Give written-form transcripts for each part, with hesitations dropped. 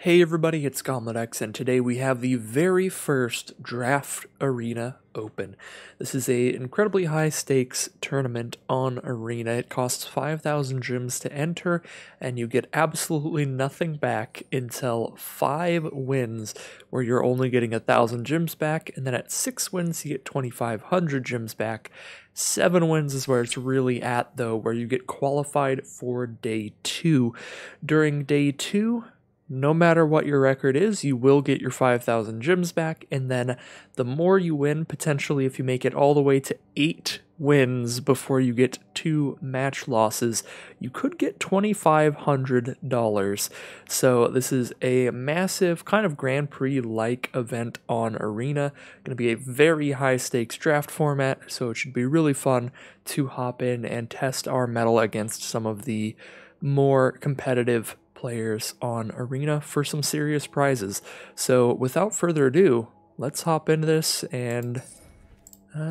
Hey everybody, it's GoblinX, and today we have the very first Draft Arena Open. This is a incredibly high stakes tournament on Arena. It costs 5,000 gems to enter, and you get absolutely nothing back until 5 wins, where you're only getting 1,000 gems back, and then at 6 wins you get 2,500 gems back. 7 wins is where it's really at, though, where you get qualified for Day 2. During Day 2, no matter what your record is, you will get your 5,000 gems back, and then the more you win, potentially if you make it all the way to 8 wins before you get 2 match losses, you could get $2,500. So this is a massive kind of Grand Prix-like event on Arena. Going to be a very high-stakes draft format, so it should be really fun to hop in and test our mettle against some of the more competitive players on Arena for some serious prizes. So without further ado, let's hop into this and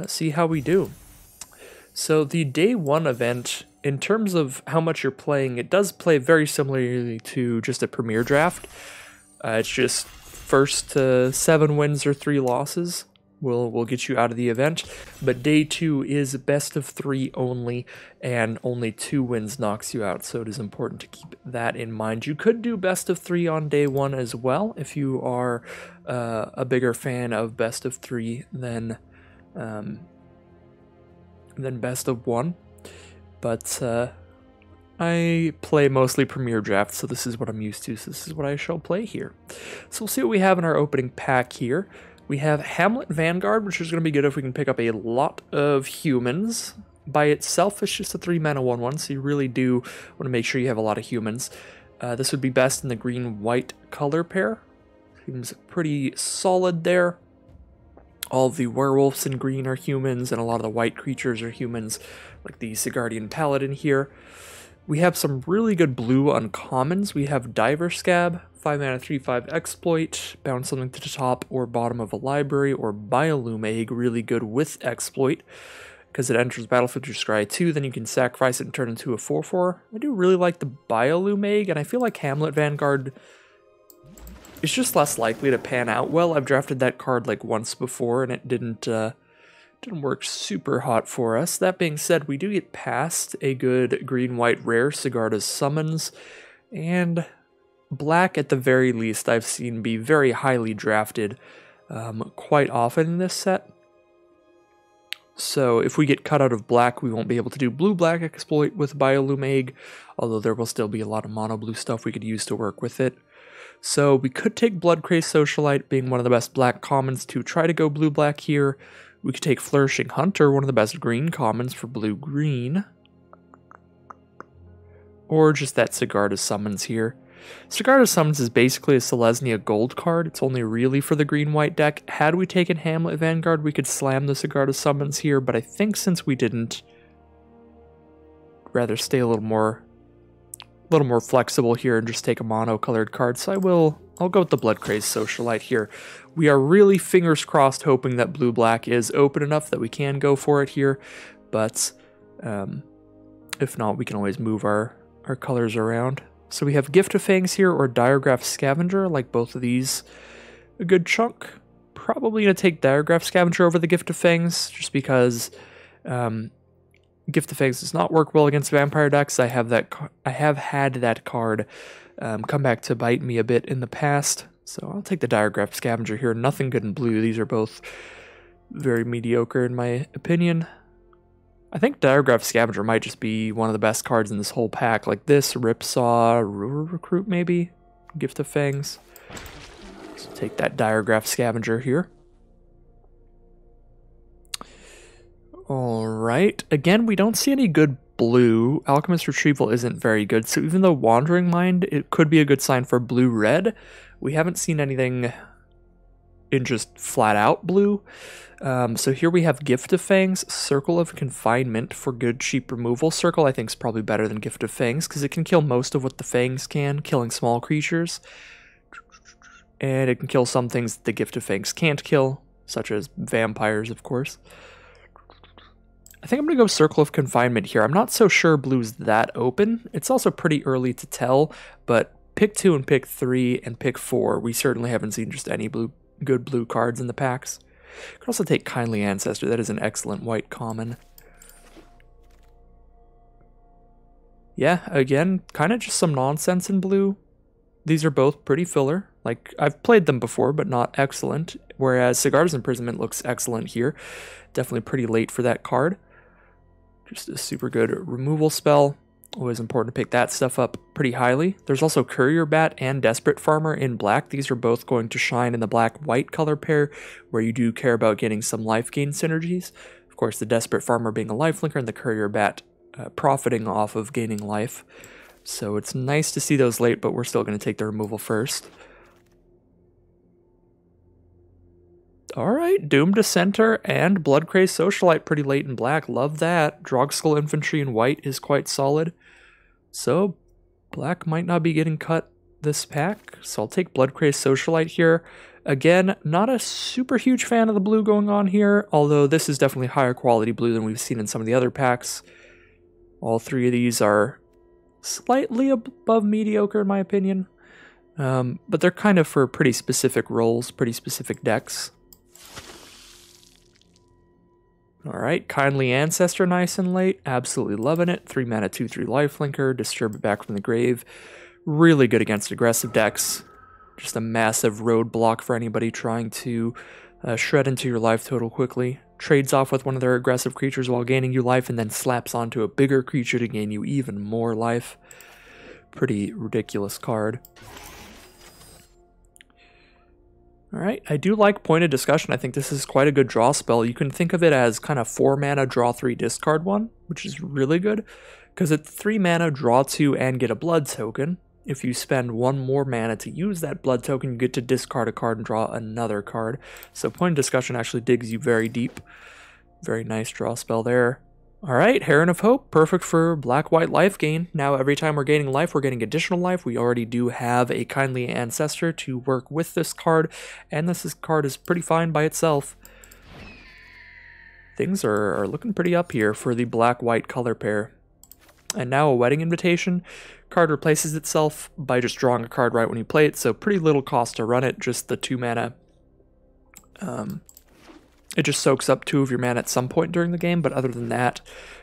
see how we do. So the Day 1 event, in terms of how much you're playing, it does play very similarly to just a Premier Draft. It's just first to 7 wins or 3 losses will get you out of the event, but Day 2 is best of 3 only, and only 2 wins knocks you out, so it is important to keep that in mind. You could do best of 3 on Day 1 as well, if you are a bigger fan of best of 3 than best of 1, but I play mostly Premier Draft, so this is what I'm used to, so this is what I shall play here. So we'll see what we have in our opening pack here. We have Hamlet Vanguard, which is going to be good if we can pick up a lot of humans. By itself, it's just a 3-mana 1/1, so you really do want to make sure you have a lot of humans. This would be best in the green-white color pair. Seems pretty solid there. All of the werewolves in green are humans, and a lot of the white creatures are humans, like the Sigardian Paladin here. We have some really good blue uncommons. We have Diver Scab, 5-mana 3/5 exploit, bounce something to the top or bottom of a library, or Biolume Egg, really good with exploit, because it enters battlefield through Scry 2, then you can sacrifice it and turn it into a 4/4. I do really like the Biolume Egg, and I feel like Hamlet Vanguard is just less likely to pan out well. I've drafted that card like once before, and it didn't work super hot for us. That being said, we do get past a good green-white rare, Sigarda's Summons, and black at the very least I've seen be very highly drafted quite often in this set. So if we get cut out of black, we won't be able to do blue-black exploit with Biolume Egg, although there will still be a lot of mono-blue stuff we could use to work with it. So we could take Bloodcrazed Socialite, being one of the best black commons, to try to go blue-black here. We could take Flourishing Hunter, one of the best green commons, for blue-green. Or just that Sigarda's Summons here. Sigarda's Summons is basically a Selesnya gold card. It's only really for the green-white deck. Had we taken Hamlet Vanguard, we could slam the Sigarda's Summons here, but I think since we didn't, I'd rather stay a little more flexible here and just take a mono-colored card, so I'll go with the Bloodcrazed Socialite here. We are really fingers crossed hoping that blue-black is open enough that we can go for it here, but if not, we can always move our colors around. So we have Gift of Fangs here, or Diregraph Scavenger, like both of these a good chunk. Probably going to take Diregraph Scavenger over the Gift of Fangs, just because Gift of Fangs does not work well against vampire decks. I have had that card come back to bite me a bit in the past, so I'll take the Diregraph Scavenger here. Nothing good in blue. These are both very mediocre in my opinion. I think Diregraph Scavenger might just be one of the best cards in this whole pack, like this, Ripsaw, Ruler Recruit maybe, Gift of Fangs. So take that Diregraph Scavenger here. Alright, again, we don't see any good blue. Alchemist Retrieval isn't very good, so even though Wandering Mind, it could be a good sign for blue-red, we haven't seen anything in just flat-out blue. So here we have Gift of Fangs, Circle of Confinement for good cheap removal. Circle I think is probably better than Gift of Fangs, because it can kill most of what the Fangs can, killing small creatures. And it can kill some things that the Gift of Fangs can't kill, such as vampires, of course. I think I'm going to go Circle of Confinement here. I'm not so sure blue's that open. It's also pretty early to tell, but pick 2 and pick 3 and pick 4, we certainly haven't seen just any good blue cards in the packs. Could also take Kindly Ancestor. That is an excellent white common. Yeah, again, kind of just some nonsense in blue. These are both pretty filler. Like, I've played them before, but not excellent. Whereas Cigar's Imprisonment looks excellent here. Definitely pretty late for that card. Just a super good removal spell. Always important to pick that stuff up pretty highly. There's also Courier Bat and Desperate Farmer in black. These are both going to shine in the black-white color pair, where you do care about getting some life gain synergies. Of course, the Desperate Farmer being a lifelinker and the Courier Bat profiting off of gaining life. So it's nice to see those late, but we're still going to take the removal first. Alright, Doom Dissenter and Bloodcrazed Socialite pretty late in black. Love that. Drogskull Infantry in white is quite solid. So, black might not be getting cut this pack. So I'll take Bloodcrazed Socialite here. Again, not a super huge fan of the blue going on here, although this is definitely higher quality blue than we've seen in some of the other packs. All three of these are slightly above mediocre in my opinion. But they're kind of for pretty specific roles, pretty specific decks. Alright, Kindly Ancestor nice and late. Absolutely loving it. 3 mana, 2/3 lifelinker. Disturb it back from the grave. Really good against aggressive decks. Just a massive roadblock for anybody trying to shred into your life total quickly. Trades off with one of their aggressive creatures while gaining you life and then slaps onto a bigger creature to gain you even more life. Pretty ridiculous card. Alright, I do like Pointed Discussion. I think this is quite a good draw spell. You can think of it as kind of 4 mana, draw 3, discard 1, which is really good, because it's 3 mana, draw 2, and get a blood token. If you spend 1 more mana to use that blood token, you get to discard a card and draw another card. So Pointed Discussion actually digs you very deep. Very nice draw spell there. Alright, Heron of Hope, perfect for black-white life gain. Now every time we're gaining life, we're getting additional life. We already do have a Kindly Ancestor to work with this card, and this card is pretty fine by itself. Things are looking pretty up here for the black-white color pair. And now a Wedding Invitation. Card replaces itself by just drawing a card right when you play it, so pretty little cost to run it, just the 2 mana. It just soaks up 2 of your mana at some point during the game, but other than that,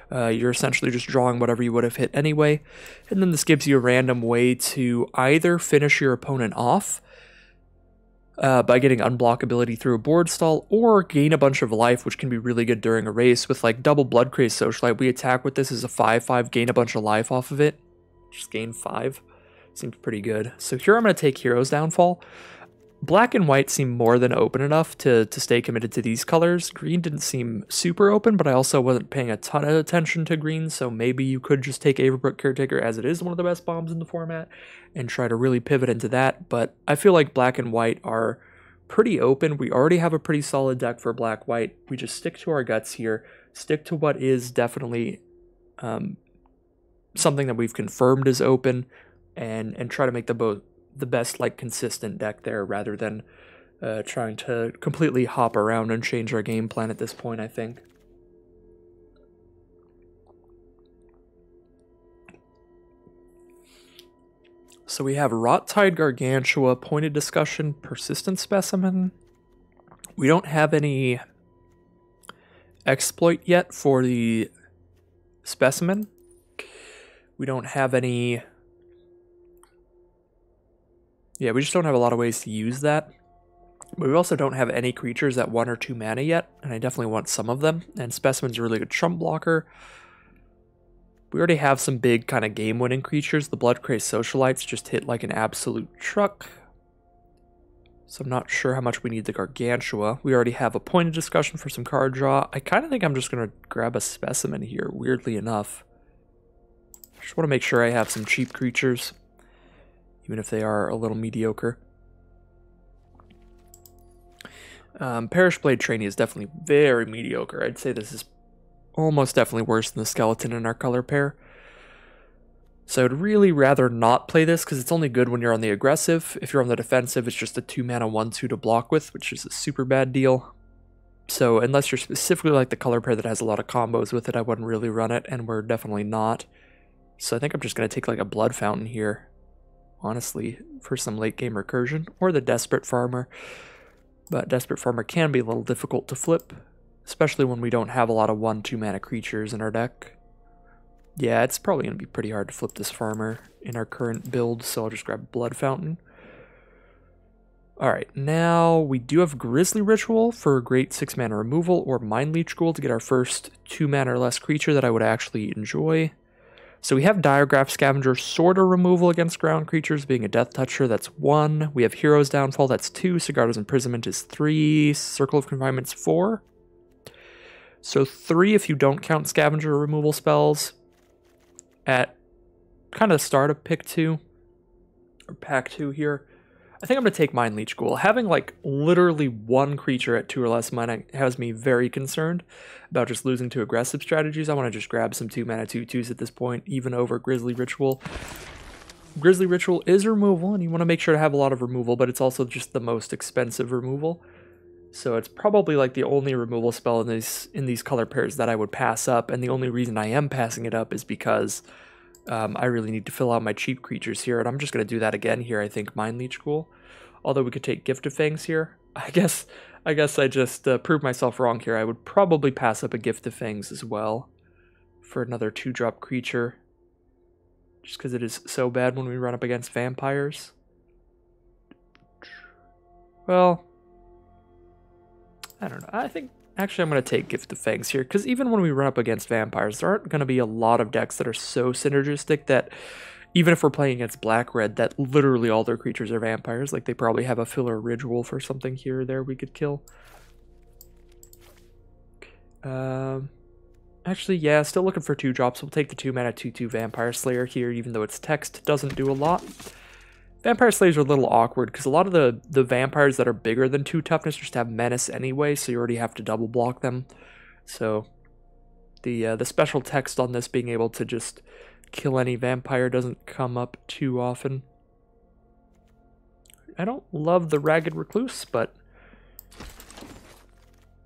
you're essentially just drawing whatever you would have hit anyway. And then this gives you a random way to either finish your opponent off by getting unblockability through a board stall, or gain a bunch of life, which can be really good during a race. With like double Bloodcrazed Socialite, we attack with this as a 5/5, gain a bunch of life off of it. Just gain 5. Seems pretty good. So here I'm going to take Hero's Downfall. Black and white seem more than open enough to stay committed to these colors. Green didn't seem super open, but I also wasn't paying a ton of attention to green, so maybe you could just take Averbrook Caretaker, as it is one of the best bombs in the format, and try to really pivot into that. But I feel like black and white are pretty open. We already have a pretty solid deck for black-white. We just stick to our guts here, stick to what is definitely something that we've confirmed is open, and try to make the best, like, consistent deck there, rather than trying to completely hop around and change our game plan at this point, I think. So we have Rot-Tide Gargantua, Pointed Discussion, Persistent Specimen. We don't have any exploit yet for the Specimen. We don't have any... Yeah, we just don't have a lot of ways to use that. But we also don't have any creatures at 1 or 2 mana yet, and I definitely want some of them. And Specimen's a really good trump blocker. We already have some big kind of game-winning creatures. The Bloodcrazed Socialites just hit like an absolute truck. So I'm not sure how much we need the Gargantua. We already have a Pointed Discussion for some card draw. I kind of think I'm just going to grab a Specimen here, weirdly enough. Just want to make sure I have some cheap creatures, even if they are a little mediocre. Parish Blade Trainee is definitely very mediocre. I'd say this is almost definitely worse than the skeleton in our color pair. So I'd really rather not play this, because it's only good when you're on the aggressive. If you're on the defensive, it's just a 2 mana 1/2 to block with, which is a super bad deal. So unless you're specifically like the color pair that has a lot of combos with it, I wouldn't really run it, and we're definitely not. So I think I'm just going to take like a Blood Fountain here. honestly, for some late game recursion, or the Desperate Farmer. But Desperate Farmer can be a little difficult to flip, especially when we don't have a lot of 1-2 mana creatures in our deck. Yeah, it's probably going to be pretty hard to flip this Farmer in our current build, so I'll just grab Blood Fountain. Alright, now we do have Grisly Ritual for great 6 mana removal, or Mind Leech Ghoul to get our first 2 mana or less creature that I would actually enjoy. So we have Diregraph Scavenger, sorta removal against ground creatures, being a Death Toucher, that's 1. We have Hero's Downfall, that's 2. Sigarda's Imprisonment is 3. Circle of Confinement's 4. So 3 if you don't count Scavenger removal spells at kind of the start of pick 2, or pack 2 here. I think I'm going to take Mind Leech Ghoul. Having like literally 1 creature at 2 or less mana has me very concerned about just losing to aggressive strategies. I want to just grab some 2 mana 2/2s at this point, even over Grisly Ritual. Grisly Ritual is removal, and you want to make sure to have a lot of removal, but it's also just the most expensive removal. So it's probably like the only removal spell in these color pairs that I would pass up, and the only reason I am passing it up is because I really need to fill out my cheap creatures here, and I'm just going to do that again here, I think, Mind Leech Ghoul. Although we could take Gift of Fangs here. I guess I just proved myself wrong here. I would probably pass up a Gift of Fangs as well for another 2-drop creature, just because it is so bad when we run up against vampires. Well, I don't know. I think actually I'm going to take Gift of Fangs here, because even when we run up against vampires, there aren't going to be a lot of decks that are so synergistic that even if we're playing against black-red, that literally all their creatures are vampires. Like, they probably have a filler Ridgewolf for something here or there we could kill. Actually, yeah, still looking for 2 drops. We'll take the 2 mana 2/2 Vampire Slayer here, even though its text doesn't do a lot. Vampire Slayers are a little awkward, because a lot of the vampires that are bigger than 2 toughness just have menace anyway, so you already have to double block them. So the special text on this being able to just kill any vampire doesn't come up too often. I don't love the Ragged Recluse, but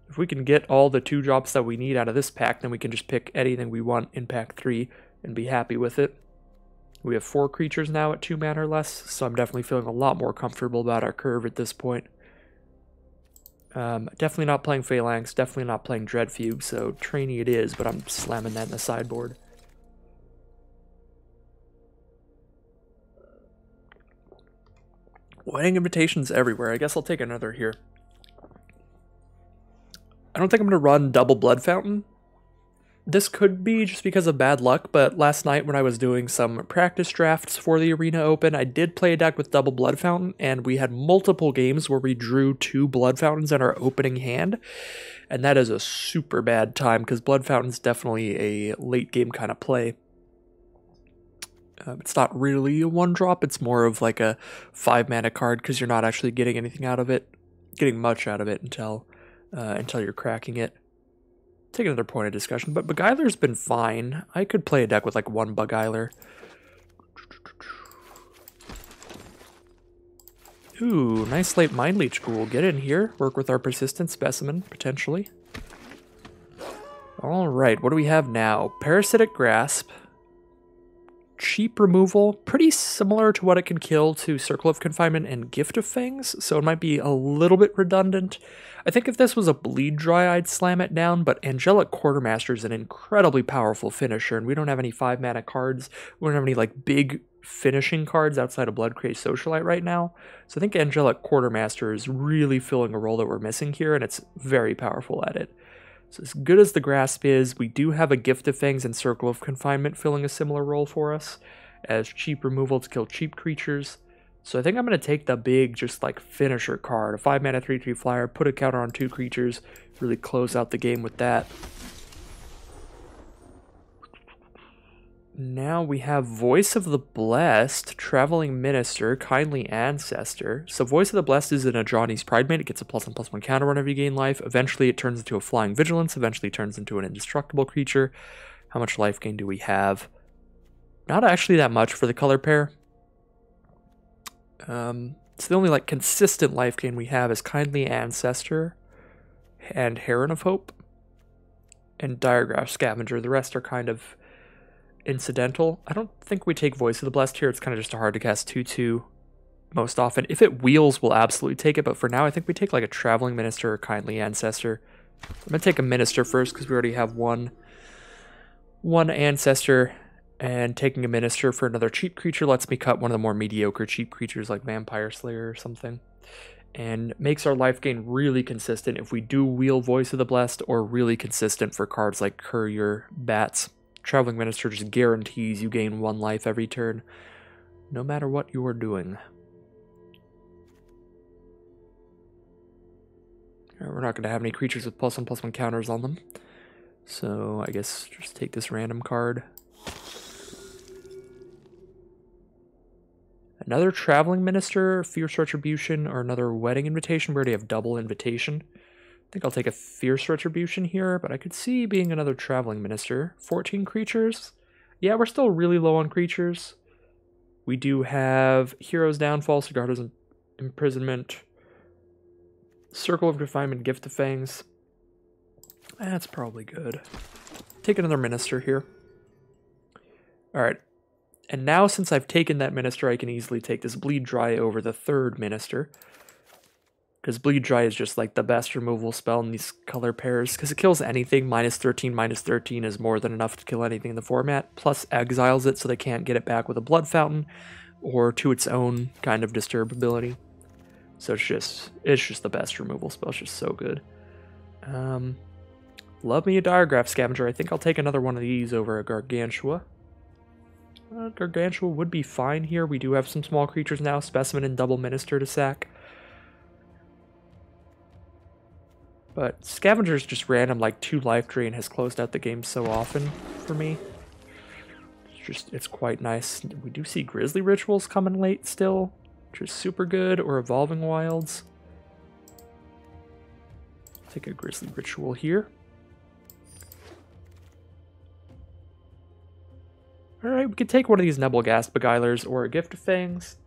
if we can get all the 2 drops that we need out of this pack, then we can just pick anything we want in pack 3 and be happy with it. We have 4 creatures now at 2 mana or less, so I'm definitely feeling a lot more comfortable about our curve at this point. Definitely not playing Phalanx, definitely not playing Dreadfugue, so Trainee it is, but I'm slamming that in the sideboard. Wedding invitations everywhere. I guess I'll take another here. I don't think I'm going to run double Blood Fountain. This could be just because of bad luck, but last night when I was doing some practice drafts for the Arena Open, I did play a deck with double Blood Fountain, and we had multiple games where we drew 2 Blood Fountains in our opening hand, and that is a super bad time, because Blood Fountain's definitely a late game kind of play. It's not really a 1-drop, it's more of like a 5 mana card, because you're not actually getting anything out of it, getting much out of it until you're cracking it. Take another point of discussion, but Beguiler's been fine. I could play a deck with like 1 Beguiler. Ooh, nice late Mind Leech Ghoul. Get in here, work with our Persistent Specimen, potentially. Alright, what do we have now? Parasitic Grasp. Cheap removal, pretty similar to what it can kill to Circle of Confinement and Gift of Fangs, so it might be a little bit redundant. I think if this was a Bleed Dry, I'd slam it down, but Angelic Quartermaster is an incredibly powerful finisher, and we don't have any 5 mana cards. We don't have any like big finishing cards outside of Bloodcrazed Socialite right now, so I think Angelic Quartermaster is really filling a role that we're missing here, and it's very powerful at it. So as good as the Grasp is, we do have a Gift of Fangs and Circle of Confinement filling a similar role for us as cheap removal to kill cheap creatures. So I think I'm going to take the big, just like finisher card, a 5 mana 3/3 flyer, put a counter on 2 creatures, really close out the game with that. Now we have Voice of the Blessed, Traveling Minister, Kindly Ancestor. So Voice of the Blessed is an Ajani's Pridemate. It gets a +1/+1 counter whenever you gain life. Eventually it turns into a Flying Vigilance. Eventually it turns into an indestructible creature. How much life gain do we have? Not actually that much for the color pair. So the only like consistent life gain we have is Kindly Ancestor and Heron of Hope and Diregraph Scavenger. The rest are kind of incidental. I don't think we take Voice of the Blessed here. It's kind of just hard to cast 2/2 most often. If it wheels, we'll absolutely take it, but for now I think we take like a Traveling Minister or Kindly Ancestor. I'm going to take a Minister first because we already have one Ancestor, and taking a Minister for another cheap creature lets me cut one of the more mediocre cheap creatures like Vampire Slayer or something, and makes our life gain really consistent if we do wheel Voice of the Blessed, or really consistent for cards like Courier, Bats. Traveling Minister just guarantees you gain 1 life every turn, no matter what you are doing. We're not going to have any creatures with +1/+1 counters on them, so I guess just take this random card. Another Traveling Minister, Fierce Retribution, or another Wedding Invitation. We already have double Invitation. I think I'll take a Fierce Retribution here, but I could see being another Traveling Minister. 14 creatures? Yeah, we're still really low on creatures. We do have Hero's Downfall, Sigardo's Imprisonment, Circle of Confinement, Gift of Fangs. That's probably good. Take another Minister here. Alright. And now, since I've taken that Minister, I can easily take this Bleed Dry over the 3rd Minister. Because Bleed Dry is just like the best removal spell in these color pairs. Because it kills anything. -13/-13 is more than enough to kill anything in the format. Plus exiles it so they can't get it back with a Blood Fountain. Or to its own kind of disturb ability. So it's just the best removal spell. It's just so good. Love me a Diregraph Scavenger. I think I'll take another one of these over a Gargantua. Gargantua would be fine here. We do have some small creatures now. Specimen and double Minister to sack. But Scavenger's just random, like 2 life drain has closed out the game so often for me. It's quite nice. We do see Grizzly Rituals coming late still, which is super good, or Evolving Wilds. Take a Grizzly Ritual here. Alright, we could take one of these Nebelgast Beguilers or a Gift of Fangs.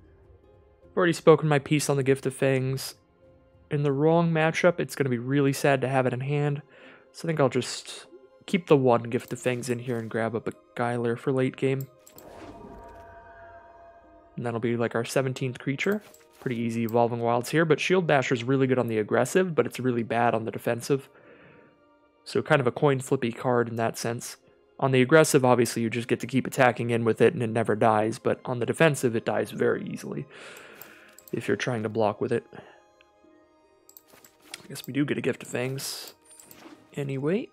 I've already spoken my piece on the Gift of Fangs. In the wrong matchup, it's going to be really sad to have it in hand. So I think I'll just keep the 1 Gift of Fangs in here and grab a Beguiler for late game. And that'll be like our 17th creature. Pretty easy Evolving Wilds here, but Shield Basher is really good on the aggressive, but it's really bad on the defensive. So kind of a coin flippy card in that sense. On the aggressive, obviously, you just get to keep attacking in with it and it never dies, but on the defensive, it dies very easily if you're trying to block with it. I guess we do get a Gift of Fangs anyway.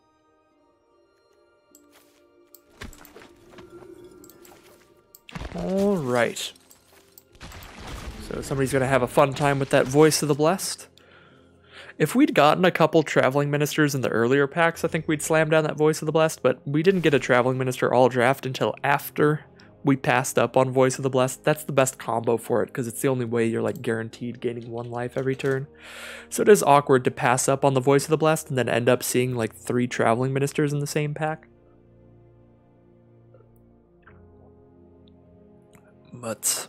Alright. So somebody's going to have a fun time with that Voice of the Blessed. If we'd gotten a couple Traveling Ministers in the earlier packs, I think we'd slam down that Voice of the Blessed, but we didn't get a Traveling Minister all draft until after we passed up on Voice of the Blessed. That's the best combo for it, because it's the only way you're like guaranteed gaining 1 life every turn. So it is awkward to pass up on the Voice of the Blessed and then end up seeing like 3 Traveling Ministers in the same pack. But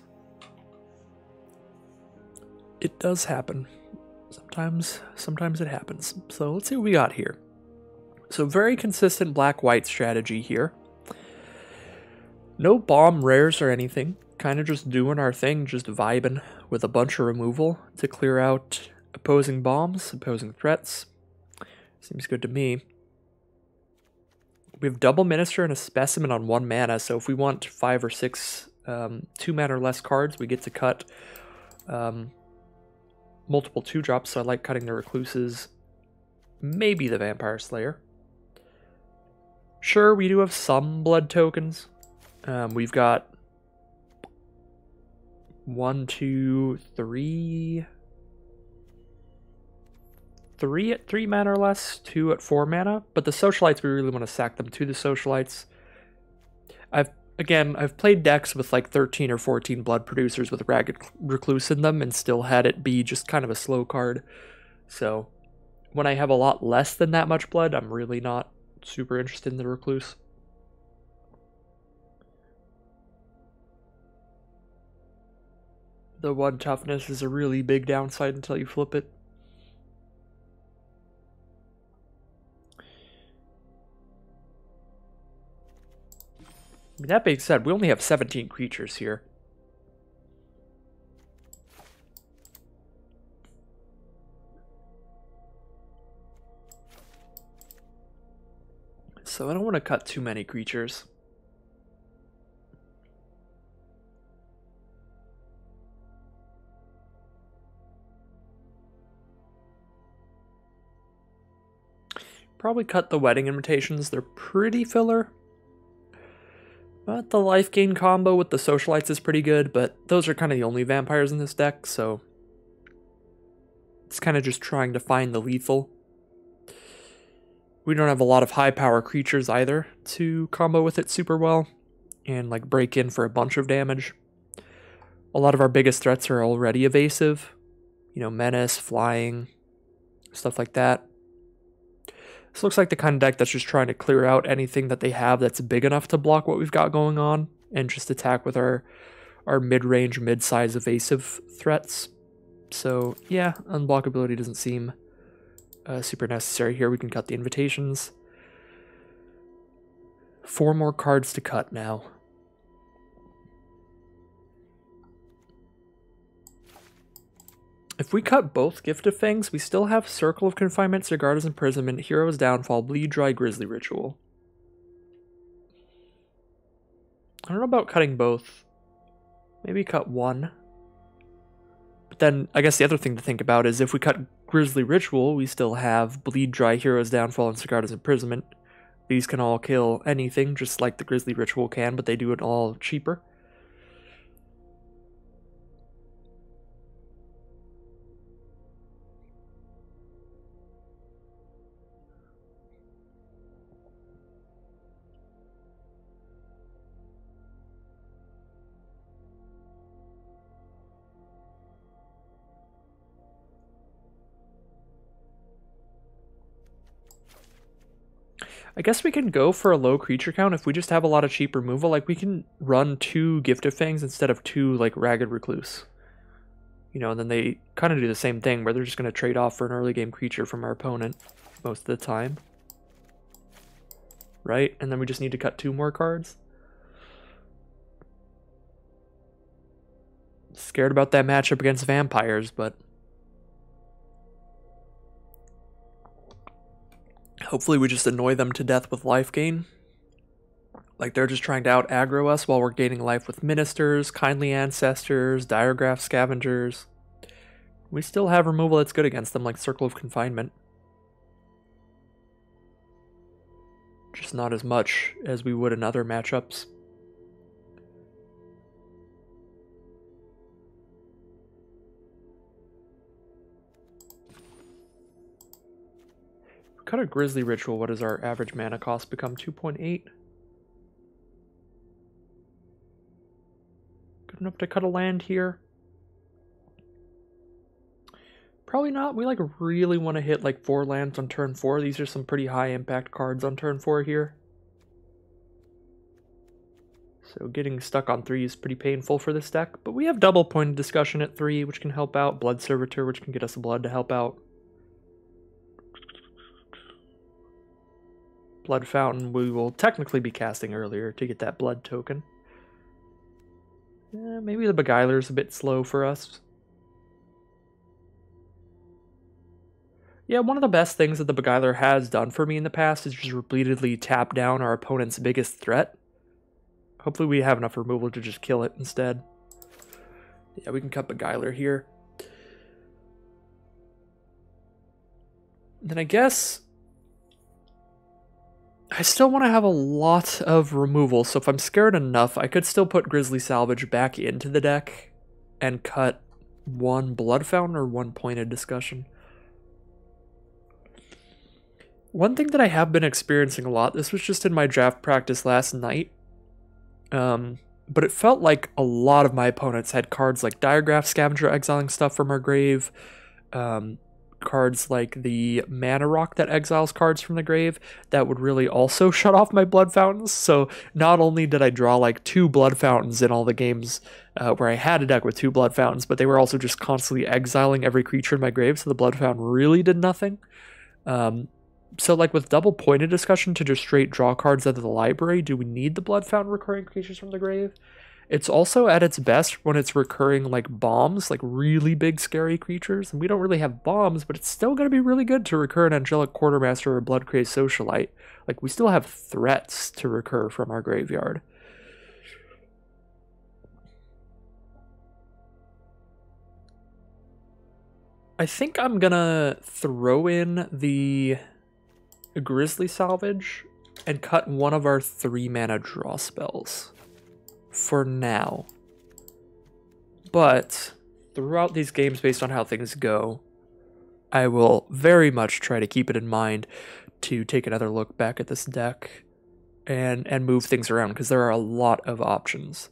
it does happen. Sometimes it happens. So let's see what we got here. So very consistent black-white strategy here. No bomb rares or anything. Kind of just doing our thing, just vibing with a bunch of removal to clear out opposing bombs, opposing threats. Seems good to me. We have double Minister and a Specimen on 1 mana, so if we want 5 or 6 2 mana or less cards, we get to cut multiple 2-drops, so I like cutting the Recluses, maybe the Vampire Slayer. Sure, we do have some blood tokens. We've got 1, 2, 3... 3 at 3 mana or less, 2 at 4 mana, but the Socialites, we really want to sack them to the Socialites. I've played decks with like 13 or 14 blood producers with Ragged Recluse in them and still had it be just kind of a slow card. So when I have a lot less than that much blood, I'm really not super interested in the Recluse. The 1 toughness is a really big downside until you flip it. mean, that being said, we only have 17 creatures here. So I don't want to cut too many creatures. Probably cut the wedding invitations. They're pretty filler. But the life gain combo with the socialites is pretty good, but those are kind of the only vampires in this deck, so it's kind of just trying to find the lethal. We don't have a lot of high power creatures either to combo with it super well and like break in for a bunch of damage. A lot of our biggest threats are already evasive, you know, menace, flying, stuff like that. This looks like the kind of deck that's just trying to clear out anything that they have that's big enough to block what we've got going on and just attack with our mid-range, mid-size evasive threats. So yeah, unblockability doesn't seem super necessary here. We can cut the invitations. 4 more cards to cut now. If we cut both Gift of Fangs, we still have Circle of Confinement, Sigarda's Imprisonment, Hero's Downfall, Bleed Dry, Grisly Ritual. I don't know about cutting both. Maybe cut one. But then, I guess the other thing to think about is if we cut Grisly Ritual, we still have Bleed Dry, Hero's Downfall, and Sigarda's Imprisonment. These can all kill anything, just like the Grisly Ritual can, but they do it all cheaper. I guess we can go for a low creature count if we just have a lot of cheap removal. Like, we can run 2 Gift of Fangs instead of 2, like, Ragged Recluse. You know, and then they kind of do the same thing, where they're just going to trade off for an early game creature from our opponent most of the time. Right? And then we just need to cut 2 more cards. Scared about that matchup against vampires, but hopefully we just annoy them to death with life gain. Like, they're just trying to out-aggro us while we're gaining life with Ministers, Kindly Ancestors, Diregraph Scavengers. We still have removal that's good against them, like Circle of Confinement. Just not as much as we would in other matchups. Cut a Grisly Ritual, what does our average mana cost become? 2.8? Good enough to cut a land here? Probably not. We like really want to hit like 4 lands on turn 4. These are some pretty high impact cards on turn 4 here. So getting stuck on 3 is pretty painful for this deck. But we have double Point of Discussion at 3, which can help out. Blood Servitor, which can get us a blood to help out. Blood Fountain, we will technically be casting earlier to get that blood token. Maybe the Beguiler is a bit slow for us. Yeah, one of the best things that the Beguiler has done for me in the past is just repeatedly tap down our opponent's biggest threat. Hopefully we have enough removal to just kill it instead. Yeah, we can cut Beguiler here. Then I guess I still want to have a lot of removal, so if I'm scared enough, I could still put Grisly Salvage back into the deck and cut 1 Blood Fountain or 1 Pointed Discussion. One thing that I have been experiencing a lot, this was just in my draft practice last night, but it felt like a lot of my opponents had cards like Diregraph Scavenger exiling stuff from our grave, cards like the Mana Rock that exiles cards from the grave that would really also shut off my Blood Fountains. So not only did I draw like 2 Blood Fountains in all the games where I had a deck with 2 Blood Fountains, but they were also just constantly exiling every creature in my grave, so the Blood Fountain really did nothing. So like with double pointed discussion to just straight draw cards out of the library, do we need the Blood Fountain recurring creatures from the grave? It's also at its best when it's recurring like bombs, like really big scary creatures. And we don't really have bombs, but it's still going to be really good to recur an Angelic Quartermaster or Blood Crazed Socialite. Like we still have threats to recur from our graveyard. I think I'm gonna throw in the Grizzly Salvage and cut one of our 3-mana draw spells for now. But throughout these games, based on how things go, I will very much try to keep it in mind to take another look back at this deck and move things around, because there are a lot of options.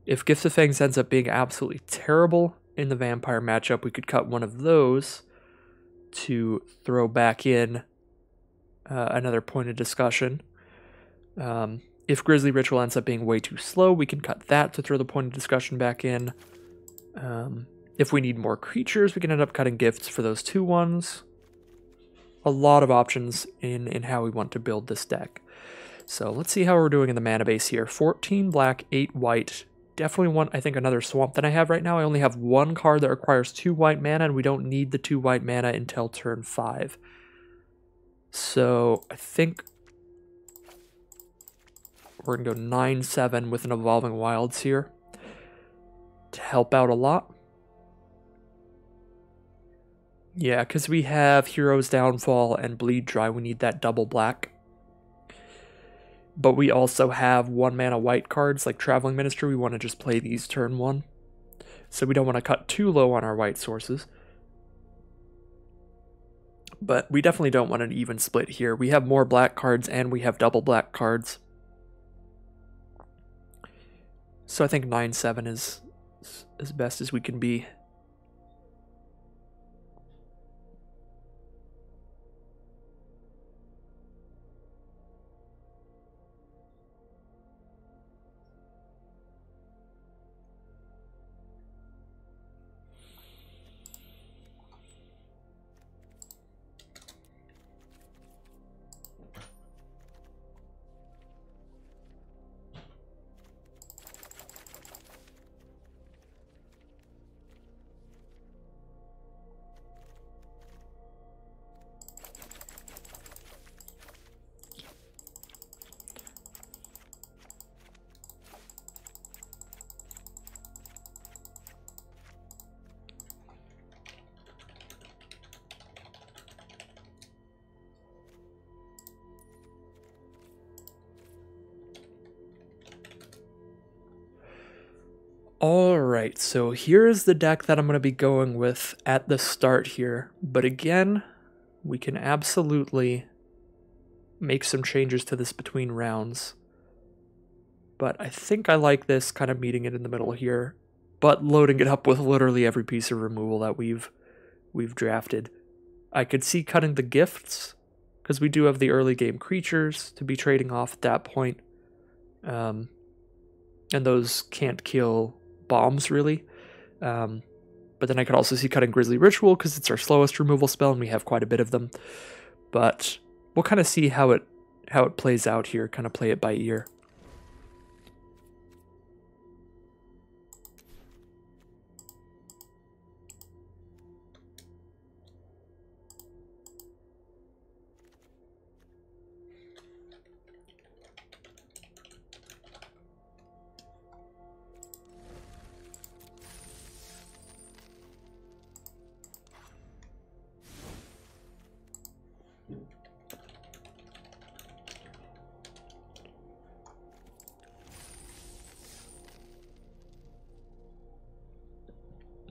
If Gift of Fangs ends up being absolutely terrible in the Vampire matchup, we could cut one of those to throw back in another point of discussion. If Grizzly Ritual ends up being way too slow, we can cut that to throw the point of discussion back in. If we need more creatures, we can end up cutting gifts for those 2/1s. A lot of options in how we want to build this deck. So let's see how we're doing in the mana base here. 14 black, 8 white. Definitely want, I think, another swamp than I have right now. I only have one card that requires 2 white mana, and we don't need the 2 white mana until turn 5. So I think we're going to go 9/7 with an Evolving Wilds here to help out a lot. Yeah, because we have Hero's Downfall and Bleed Dry. We need that double black. But we also have 1-mana white cards like Traveling Minister. We want to just play these turn 1. So we don't want to cut too low on our white sources. But we definitely don't want an even split here. We have more black cards and we have double black cards. So I think 9/7 is as best as we can be. Alright, so here's the deck that I'm going to be going with at the start here. But again, we can absolutely make some changes to this between rounds. But I think I like this kind of meeting it in the middle here, but loading it up with literally every piece of removal that we've drafted. I could see cutting the gifts, because we do have the early game creatures to be trading off at that point. And those can't kill bombs, really. But then I could also see cutting Grizzly Ritual, because it's our slowest removal spell, and we have quite a bit of them. But we'll kind of see how it plays out here, kind of play it by ear.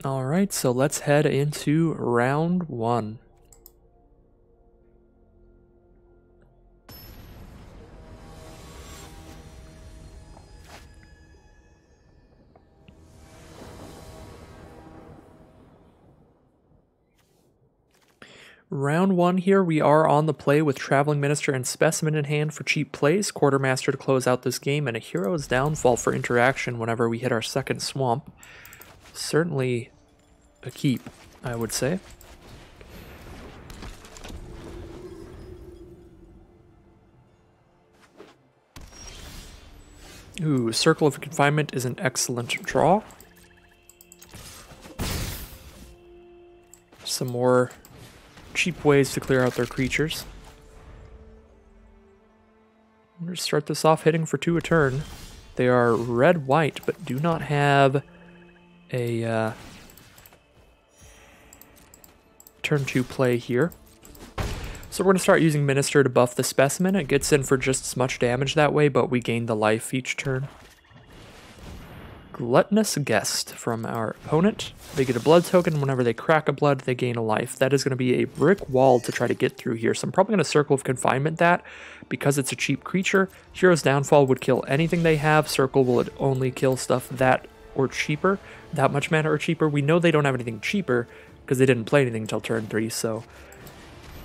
Alright, so let's head into round 1. Round 1 here, we are on the play with Traveling Minister and Specimen in hand for cheap plays, Quartermaster to close out this game, and a Hero's Downfall for interaction whenever we hit our second swamp. Certainly a keep, I would say. Ooh, Circle of Confinement is an excellent draw. Some more cheap ways to clear out their creatures. I'm going to start this off hitting for 2 a turn. They are red-white, but do not have a turn 2 play here. So we're going to start using Minister to buff the Specimen. It gets in for just as much damage that way, but we gain the life each turn. Gluttonous Guest from our opponent. They get a blood token. Whenever they crack a blood, they gain a life. That is going to be a brick wall to try to get through here. So I'm probably going to Circle of Confinement that because it's a cheap creature. Hero's Downfall would kill anything they have. Circle will only kill stuff that or cheaper, that much mana or cheaper. We know they don't have anything cheaper because they didn't play anything until turn 3, so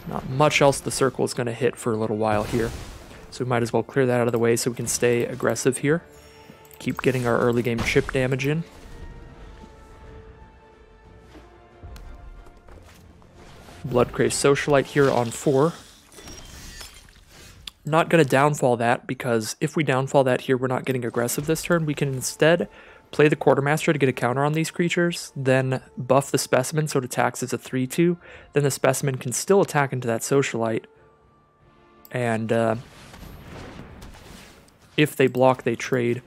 not much else the Circle is going to hit for a little while here. So we might as well clear that out of the way so we can stay aggressive here. Keep getting our early game chip damage in. Bloodcrazed Socialite here on 4. Not going to downfall that because if we downfall that here, we're not getting aggressive this turn. We can instead play the Quartermaster to get a counter on these creatures, then buff the Specimen so it attacks as a 3-2. Then the Specimen can still attack into that Socialite. And if they block, they trade.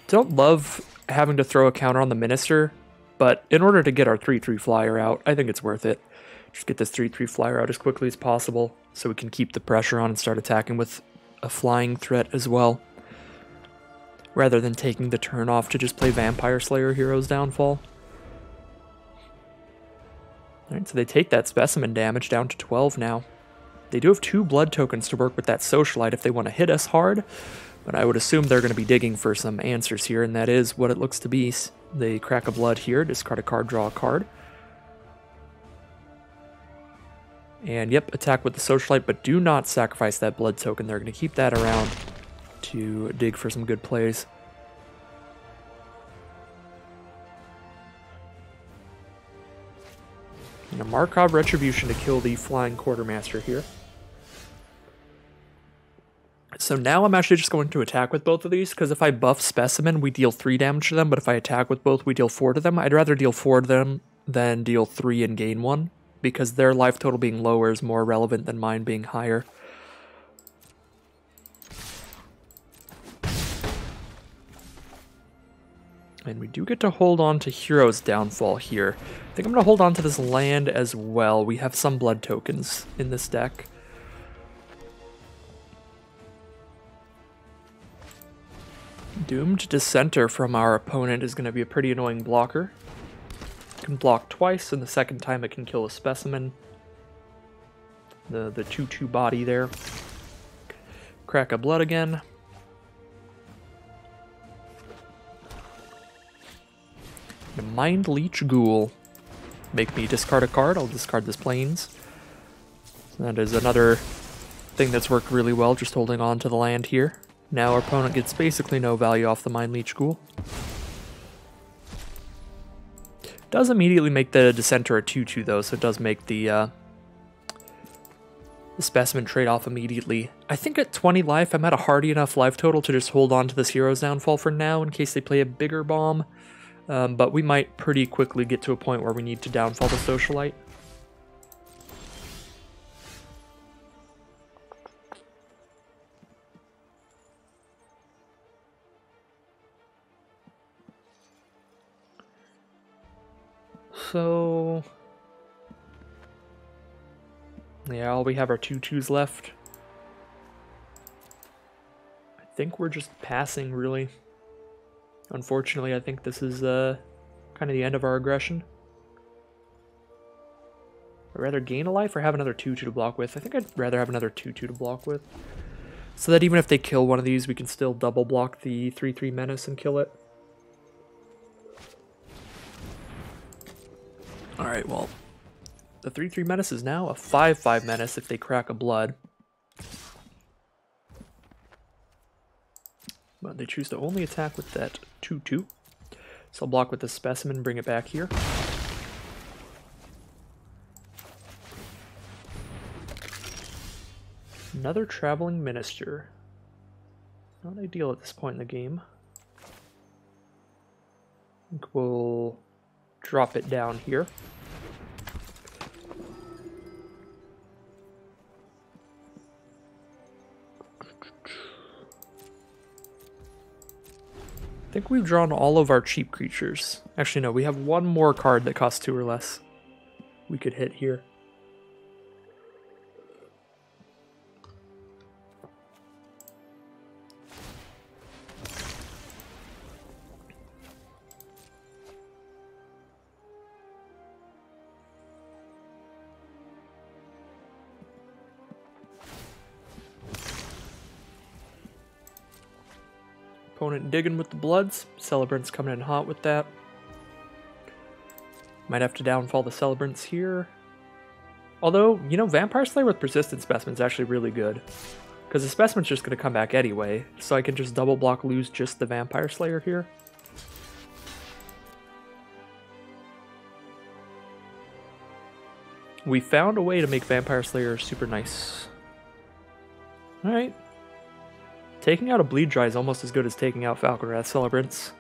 Don't love having to throw a counter on the Minister, but in order to get our 3-3 flyer out, I think it's worth it. Just get this 3-3 flyer out as quickly as possible so we can keep the pressure on and start attacking with a flying threat as well, rather than taking the turn off to just play Vampire Slayer Hero's Downfall. Alright, so they take that Specimen damage down to 12 now. They do have 2 blood tokens to work with that Socialite if they want to hit us hard, but I would assume they're going to be digging for some answers here, and that is what it looks to be. They crack a blood here, discard a card, draw a card. And yep, attack with the Socialite, but do not sacrifice that blood token. They're going to keep that around to dig for some good plays. And a Markov Retribution to kill the Flying Quartermaster here. So now I'm actually just going to attack with both of these, because if I buff Specimen, we deal 3 damage to them, but if I attack with both, we deal 4 to them. I'd rather deal 4 to them than deal 3 and gain 1, because their life total being lower is more relevant than mine being higher. And we do get to hold on to Hero's Downfall here. I think I'm going to hold on to this land as well. We have some blood tokens in this deck. Doomed Dissenter from our opponent is going to be a pretty annoying blocker. It can block twice, and the second time it can kill a Specimen. The 2-2 body there. Crack a blood again. A Mind Leech Ghoul. Make me discard a card. I'll discard this Plains. So that is another thing that's worked really well, just holding on to the land here. Now our opponent gets basically no value off the Mind Leech Ghoul. Does immediately make the Dissenter a 2-2 though, so it does make the Specimen trade off immediately. I think at 20 life, I'm at a hardy enough life total to just hold on to this Hero's Downfall for now in case they play a bigger bomb. But we might pretty quickly get to a point where we need to downfall the Socialite. So yeah, all we have are 2-2s left. I think we're just passing, really. Unfortunately, I think this is kind of the end of our aggression. I'd rather gain a life or have another 2-2 to block with. I think I'd rather have another 2-2 to block with. So that even if they kill one of these, we can still double block the 3-3 Menace and kill it. Alright, well, the 3-3 Menace is now a 5-5 Menace if they crack a blood. But they choose to only attack with that 2-2. So I'll block with the Specimen, bring it back here. Another Traveling Minister. Not ideal at this point in the game. I think we'll drop it down here. I think we've drawn all of our cheap creatures. Actually, no, we have one more card that costs 2 or less we could hit here. Opponent digging with the Bloods. Celebrant's coming in hot with that. Might have to downfall the Celebrants here. Although, you know, Vampire Slayer with Persistent Specimen is actually really good. Because the Specimen's just going to come back anyway. So I can just double block lose just the Vampire Slayer here. We found a way to make Vampire Slayer super nice. Alright. Taking out a Bleed Dry is almost as good as taking out Falconwrath Celebrants.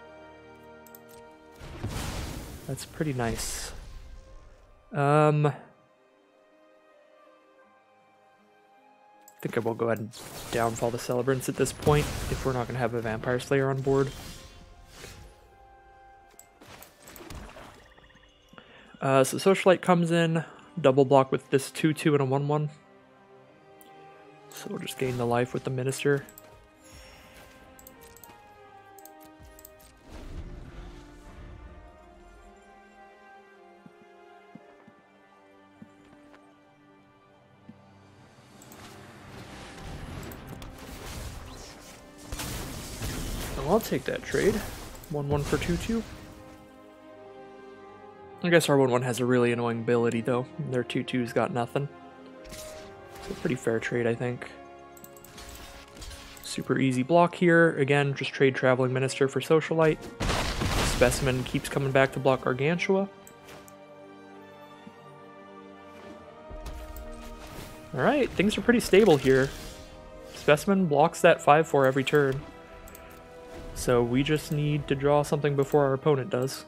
That's pretty nice. I think I will go ahead and downfall the Celebrants at this point if we're not going to have a Vampire Slayer on board. So Socialite comes in, double block with this 2/2 and a 1/1. So we'll just gain the life with the Minister. I'll take that trade. 1/1 for 2/2. I guess our 1/1 has a really annoying ability though. Their 2/2's got nothing. It's a pretty fair trade, I think. Super easy block here. Again, just trade Traveling Minister for Socialite. Specimen keeps coming back to block Gargantua. Alright, things are pretty stable here. Specimen blocks that 5/4 every turn. So we just need to draw something before our opponent does.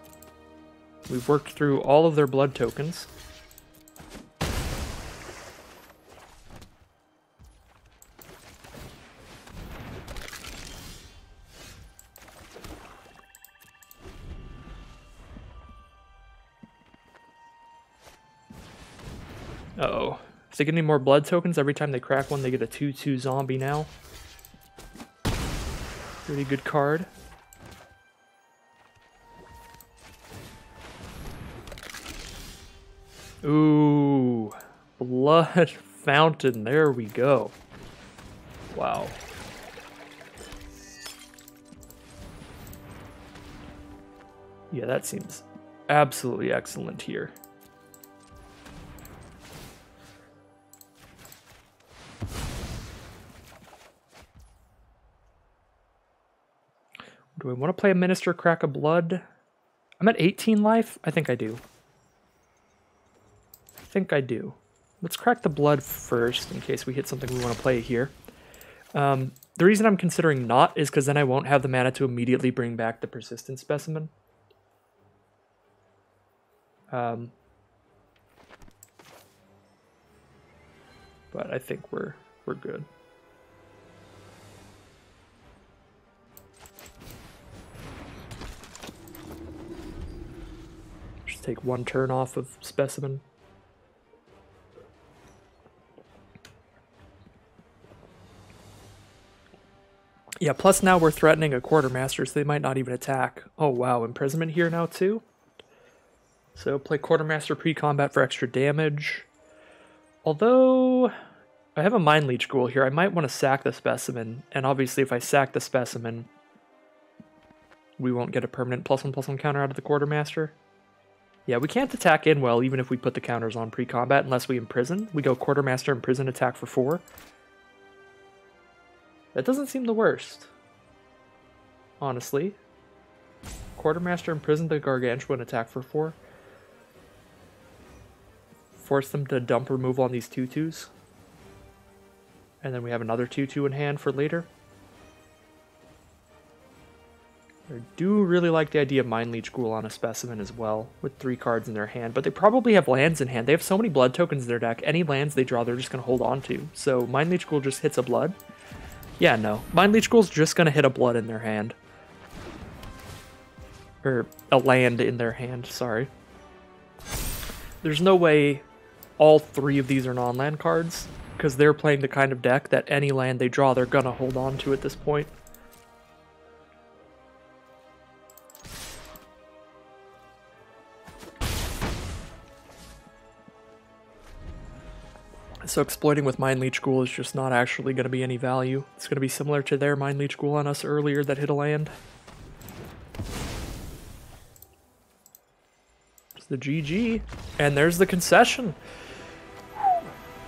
We've worked through all of their blood tokens. Uh-oh. If they get any more blood tokens, every time they crack one, they get a 2/2 zombie now. Pretty good card. Ooh, Blood Fountain. There we go. Wow. Yeah, that seems absolutely excellent here. Do I want to play a Minister, crack a Blood? I'm at 18 life? I think I do. Let's crack the Blood first in case we hit something we want to play here. The reason I'm considering not is because then I won't have the mana to immediately bring back the Persistent Specimen. But I think we're good. Just take one turn off of Specimen. Yeah, plus now we're threatening a Quartermaster, so they might not even attack. Oh wow, Imprisonment here now too? So play Quartermaster pre-combat for extra damage. Although I have a Mind Leech Ghoul here, I might want to sack the Specimen, and obviously if I sack the Specimen, we won't get a permanent +1/+1 counter out of the Quartermaster. Yeah, we can't attack in well even if we put the counters on pre-combat unless we imprison. We go Quartermaster, Imprison, attack for 4. That doesn't seem the worst, honestly. Quartermaster, Imprison the Gargantua and attack for 4. Force them to dump removal on these 2/2s. And then we have another 2/2 in hand for later. I do really like the idea of Mind Leech Ghoul on a Specimen as well, with 3 cards in their hand, but they probably have lands in hand. They have so many blood tokens in their deck, any lands they draw they're just going to hold on to. So Mind Leech Ghoul just hits a blood? Yeah, no. Mind Leech Ghoul's just going to hit a blood in their hand. Or a land in their hand, sorry. There's no way all 3 of these are non-land cards, because they're playing the kind of deck that any land they draw they're going to hold on to at this point. So exploiting with Mind Leech Ghoul is just not actually going to be any value. It's going to be similar to their Mind Leech Ghoul on us earlier that hit a land. It's the GG. And there's the concession.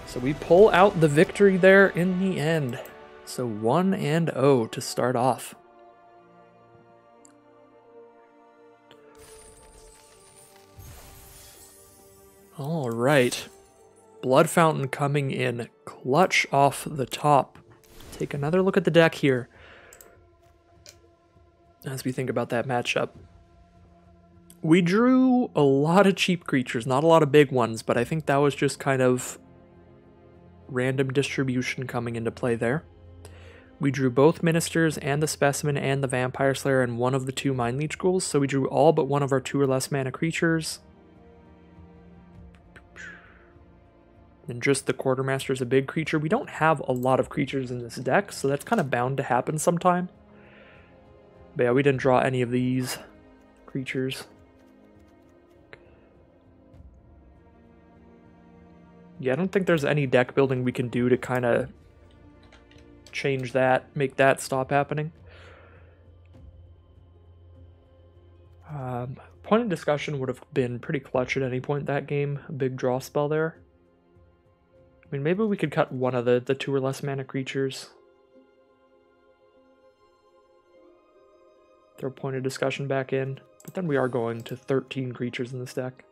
So we pull out the victory there in the end. So 1-0 to start off. All right. Blood Fountain coming in clutch off the top. Take another look at the deck here as we think about that matchup. We drew a lot of cheap creatures, not a lot of big ones, but I think that was just kind of random distribution coming into play there. We drew both Ministers and the Specimen and the Vampire Slayer and one of the 2 Mind Leech Ghouls, so we drew all but one of our 2 or less mana creatures. And just the Quartermaster is a big creature. We don't have a lot of creatures in this deck, so that's kind of bound to happen sometime. But yeah, we didn't draw any of these creatures. Yeah, I don't think there's any deck building we can do to kind of change that, make that stop happening. Point of discussion would have been pretty clutch at any point in that game. A big draw spell there. I mean, maybe we could cut one of the 2 or less mana creatures. Throw point of discussion back in. But then we are going to 13 creatures in this deck.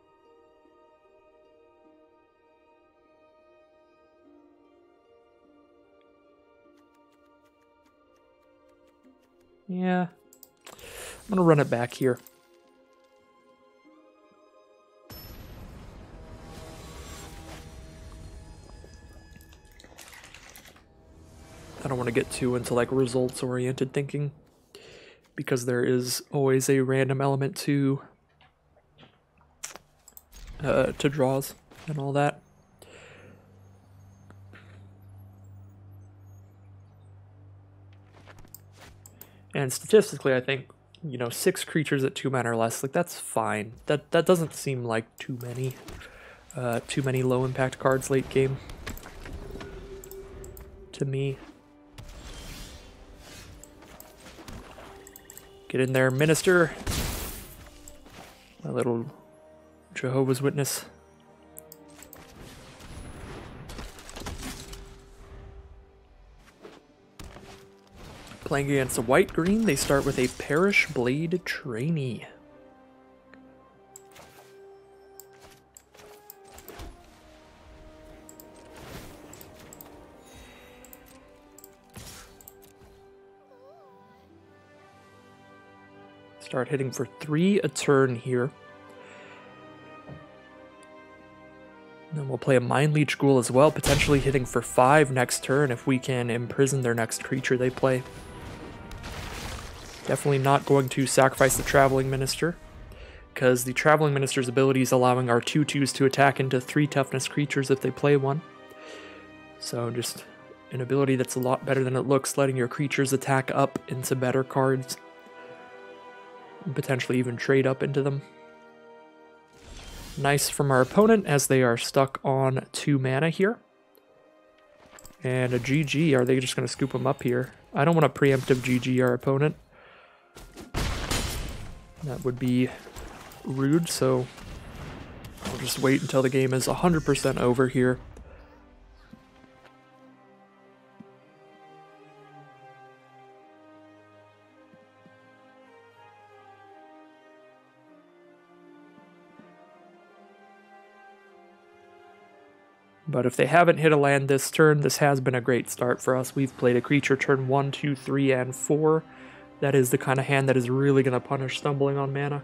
Yeah. I'm going to run it back here. I don't want to get too into like results-oriented thinking, because there is always a random element to draws and all that. And statistically, I think, you know, 6 creatures at 2 mana or less, like that's fine. That doesn't seem like too many low impact cards late game to me. Get in there, Minister. My little Jehovah's Witness. Playing against a white-green, they start with a Perish Blade Trainee. Start hitting for 3 a turn here. Then we'll play a Mind Leech Ghoul as well, potentially hitting for 5 next turn if we can imprison their next creature they play. Definitely not going to sacrifice the Traveling Minister, because the Traveling Minister's ability is allowing our 2/2s to attack into 3 toughness creatures if they play one. So just an ability that's a lot better than it looks, letting your creatures attack up into better cards. And potentially even trade up into them. Nice from our opponent, as they are stuck on 2 mana here. And a GG, are they just going to scoop them up here? I don't want to preemptive GG our opponent. That would be rude, so I'll just wait until the game is 100% over here. But if they haven't hit a land this turn, this has been a great start for us. We've played a creature turn 1, 2, 3, and 4. That is the kind of hand that is really going to punish stumbling on mana.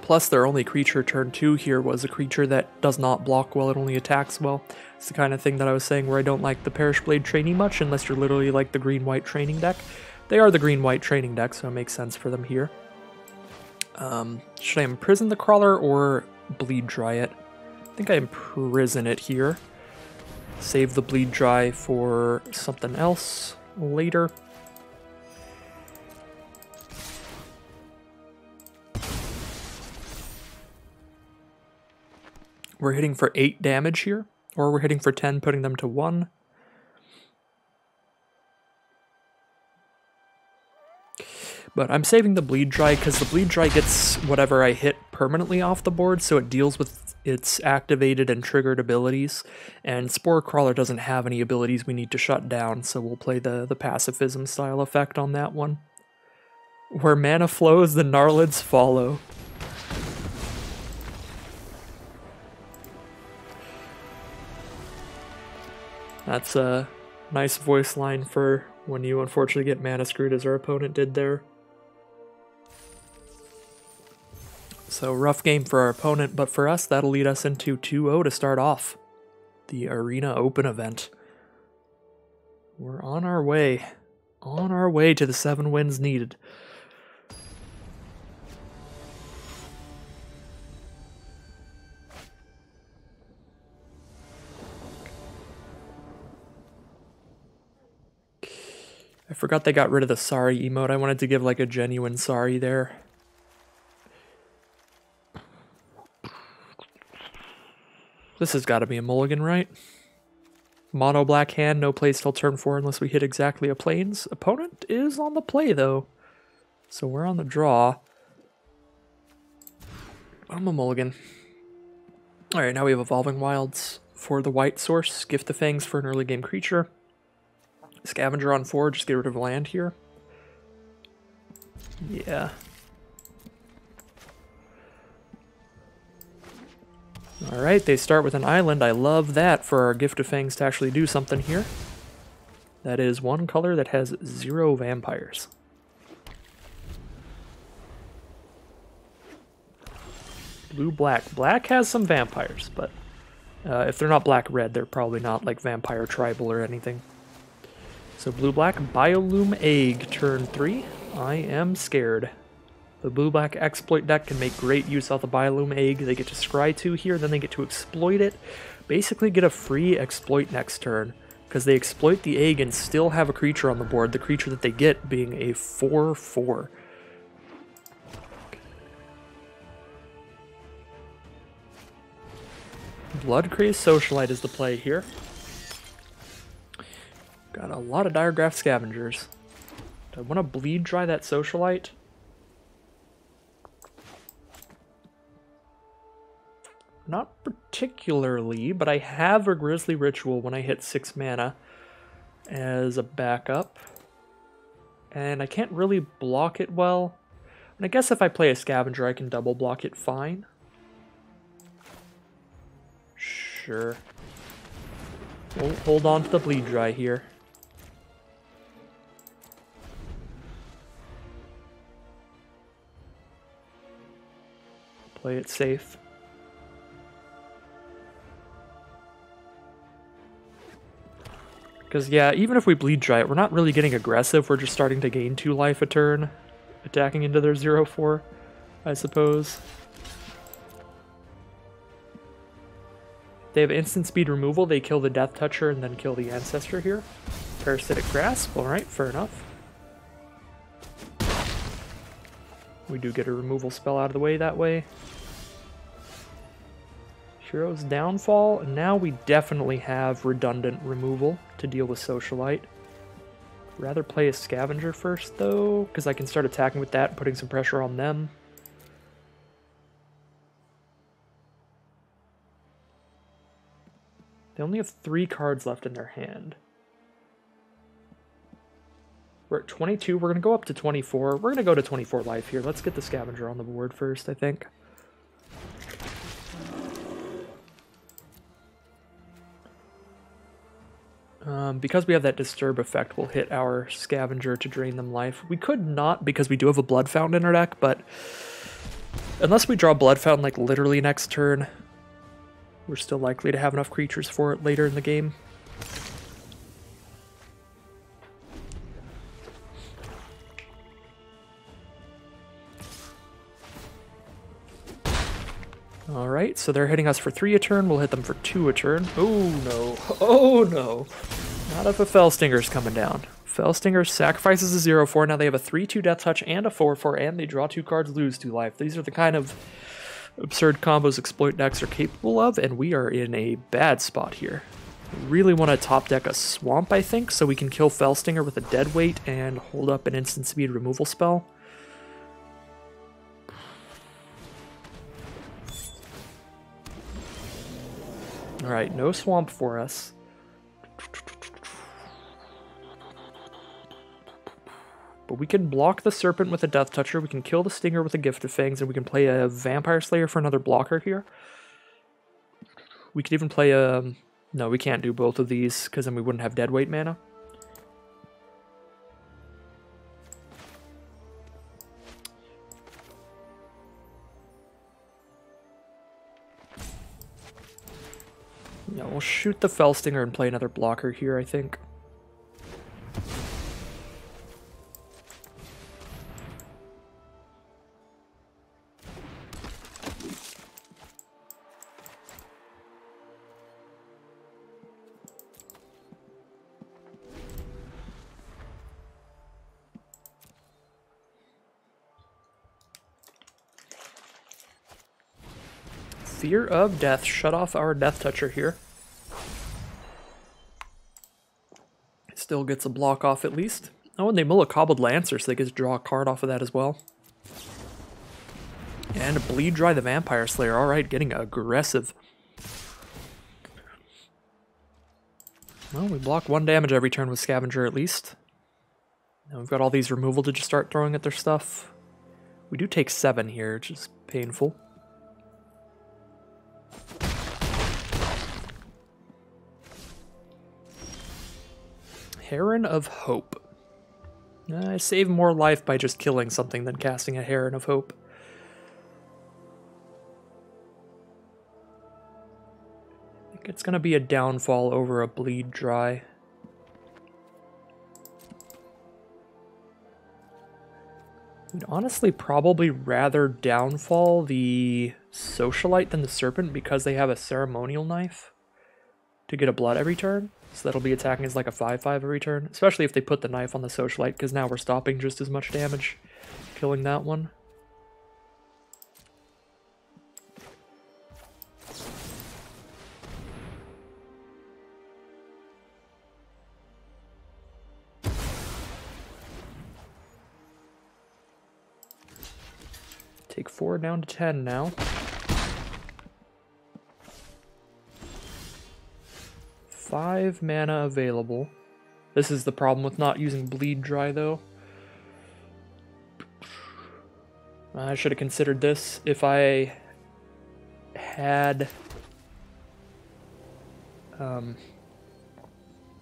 Plus, their only creature turn 2 here was a creature that does not block well, it only attacks well. It's the kind of thing that I was saying where I don't like the Perish Blade trainee much unless you're literally like the green-white training deck. They are the green-white training deck, so it makes sense for them here. Should I imprison the Crawler or bleed dry it? I think I imprison it here. Save the bleed dry for something else later. We're hitting for 8 damage here, or we're hitting for 10, putting them to 1. But I'm saving the bleed dry because the bleed dry gets whatever I hit permanently off the board, so it deals with its activated and triggered abilities. And Spore Crawler doesn't have any abilities we need to shut down, so we'll play the pacifism style effect on that one. Where mana flows, the Gnarlids follow. That's a nice voice line for when you unfortunately get mana screwed as our opponent did there. So rough game for our opponent, but for us that'll lead us into 2-0 to start off the Arena Open event. We're on our way to the 7 wins needed. I forgot they got rid of the sorry emote. I wanted to give like a genuine sorry there. This has got to be a mulligan, right? Mono black hand, no plays till turn 4 unless we hit exactly a plains. Opponent is on the play though, so we're on the draw. I'm a mulligan. Alright, now we have Evolving Wilds for the white source. Gift of Fangs for an early game creature. Scavenger on 4, just get rid of land here. Yeah. Alright, they start with an island. I love that for our Gift of Fangs to actually do something here. That is one color that has 0 vampires. Blue-black. Black has some vampires, but if they're not black-red, they're probably not like vampire tribal or anything. So blue-black, Biolume Egg, turn 3. I am scared. The blue-black exploit deck can make great use of the Biolume Egg. They get to scry 2 here, then they get to exploit it. Basically get a free exploit next turn, because they exploit the egg and still have a creature on the board, the creature that they get being a 4/4. Bloodcrazed Socialite is the play here. Got a lot of Diregraph Scavengers. Do I want to bleed dry that Socialite? Not particularly, but I have a Grisly Ritual when I hit 6 mana as a backup. And I can't really block it well. And I guess if I play a Scavenger, I can double block it fine. Sure. We'll hold on to the bleed dry here. Play it safe. Because, yeah, even if we bleed dry it, we're not really getting aggressive. We're just starting to gain 2 life a turn, attacking into their 0/4, I suppose. They have instant speed removal. They kill the Death Toucher and then kill the Ancestor here. Parasitic Grasp. Alright, fair enough. We do get a removal spell out of the way that way. Hero's Downfall, and now we definitely have redundant removal to deal with Socialite. Rather play a Scavenger first, though, because I can start attacking with that and putting some pressure on them. They only have 3 cards left in their hand. We're at 22, we're going to go up to 24. We're going to go to 24 life here. Let's get the Scavenger on the board first, I think. Because we have that disturb effect, we'll hit our scavenger to drain them life. We could not because we do have a blood fountain in our deck, but unless we draw blood fountain like literally next turn, we're still likely to have enough creatures for it later in the game. Alright, so they're hitting us for 3 a turn, we'll hit them for 2 a turn. Oh no, oh no. Not if a Fellstinger's coming down. Fellstinger sacrifices a 0/4, now they have a 3/2 Death Touch and a 4/4, and they draw 2 cards, lose 2 life. These are the kind of absurd combos exploit decks are capable of, and we are in a bad spot here. We really want to top deck a Swamp, I think, so we can kill Fellstinger with a Deadweight and hold up an instant speed removal spell. Alright, no Swamp for us. But we can block the Serpent with a Death Toucher, we can kill the Stinger with a Gift of Fangs, and we can play a Vampire Slayer for another blocker here. We could even play a... No, we can't do both of these, because then we wouldn't have Deadweight mana. Yeah, we'll shoot the Fellstinger and play another blocker here, I think. Fear of Death, shut off our Death Toucher here. Still gets a block off at least. Oh, and they mill a Cobbled Lancer, so they get to draw a card off of that as well. And Bleed Dry the Vampire Slayer, alright, getting aggressive. Well, we block 1 damage every turn with Scavenger at least. Now we've got all these removal to just start throwing at their stuff. We do take 7 here, which is painful. Heron of Hope. I save more life by just killing something than casting a Heron of Hope. I think it's going to be a downfall over a Bleed Dry. We'd honestly probably rather downfall the Socialite than the Serpent because they have a Ceremonial Knife to get a blood every turn. So that'll be attacking as like a 5/5 every turn, especially if they put the knife on the Socialite, because now we're stopping just as much damage killing that one. Take 4 down to 10 now. 5 mana available. This is the problem with not using Bleed Dry, though. I should have considered this if I had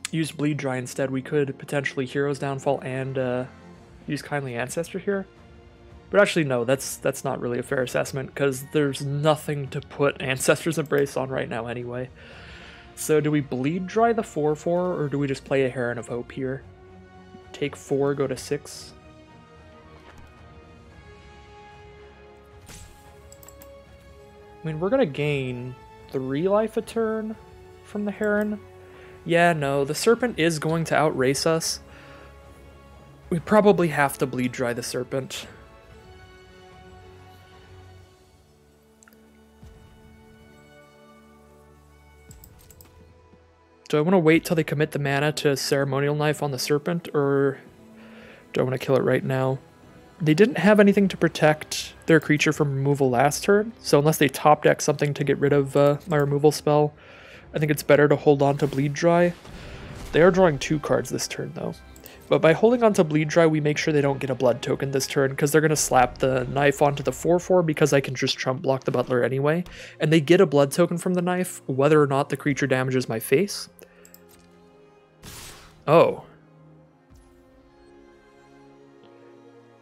used Bleed Dry instead. We could potentially Hero's Downfall and use Kindly Ancestor here. But actually, no, that's not really a fair assessment, because there's nothing to put Ancestor's Embrace on right now anyway. So do we Bleed Dry the 4/4, or do we just play a Heron of Hope here? Take 4, go to 6. I mean, we're going to gain 3 life a turn from the Heron. Yeah, no, the Serpent is going to outrace us. We probably have to Bleed Dry the Serpent. Do I want to wait till they commit the mana to Ceremonial Knife on the Serpent, or do I want to kill it right now? They didn't have anything to protect their creature from removal last turn, so unless they top deck something to get rid of my removal spell, I think it's better to hold on to Bleed Dry. They are drawing 2 cards this turn, though. But by holding on to Bleed Dry, we make sure they don't get a blood token this turn, because they're going to slap the knife onto the 4/4 because I can just trump block the Butler anyway. And they get a blood token from the knife, whether or not the creature damages my face. Oh.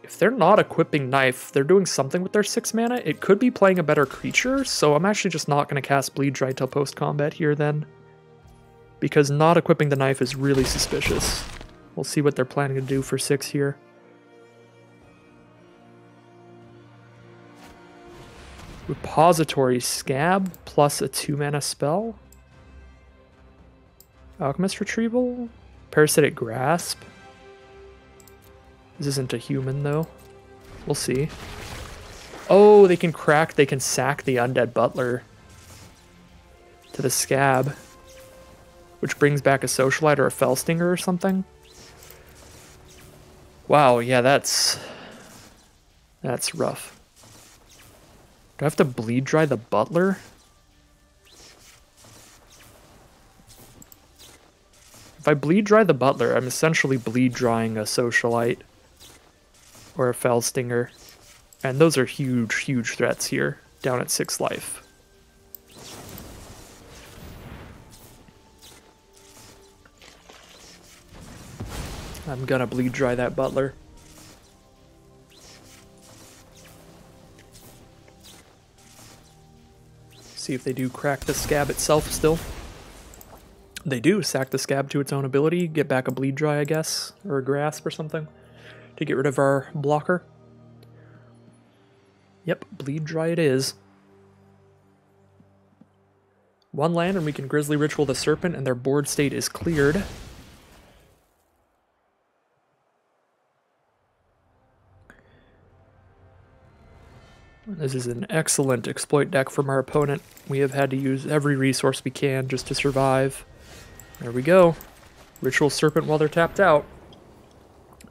If they're not equipping Knife, they're doing something with their 6 mana. It could be playing a better creature, so I'm actually just not going to cast Bleed Dry till post-combat here then. Because not equipping the Knife is really suspicious. We'll see what they're planning to do for 6 here. Repository Scab plus a 2-mana spell. Alchemist Retrieval. Parasitic Grasp. This isn't a human, though. We'll see. Oh, they can sack the Undead Butler to the Scab, which brings back a Socialite or a Fellstinger or something. Wow, yeah, that's rough. Do I have to Bleed Dry the Butler? If I Bleed Dry the Butler, I'm essentially Bleed Drying a Socialite or a Fellstinger. And those are huge, huge threats here, down at 6 life. I'm gonna Bleed Dry that Butler. See if they do crack the Scab itself still. They do sack the Scab to its own ability, get back a Bleed Dry, I guess, or a Grasp or something, to get rid of our blocker. Yep, Bleed Dry it is. 1 land and we can Grizzly Ritual the Serpent and their board state is cleared. This is an excellent exploit deck from our opponent. We have had to use every resource we can just to survive. There we go. Ritual Serpent while they're tapped out.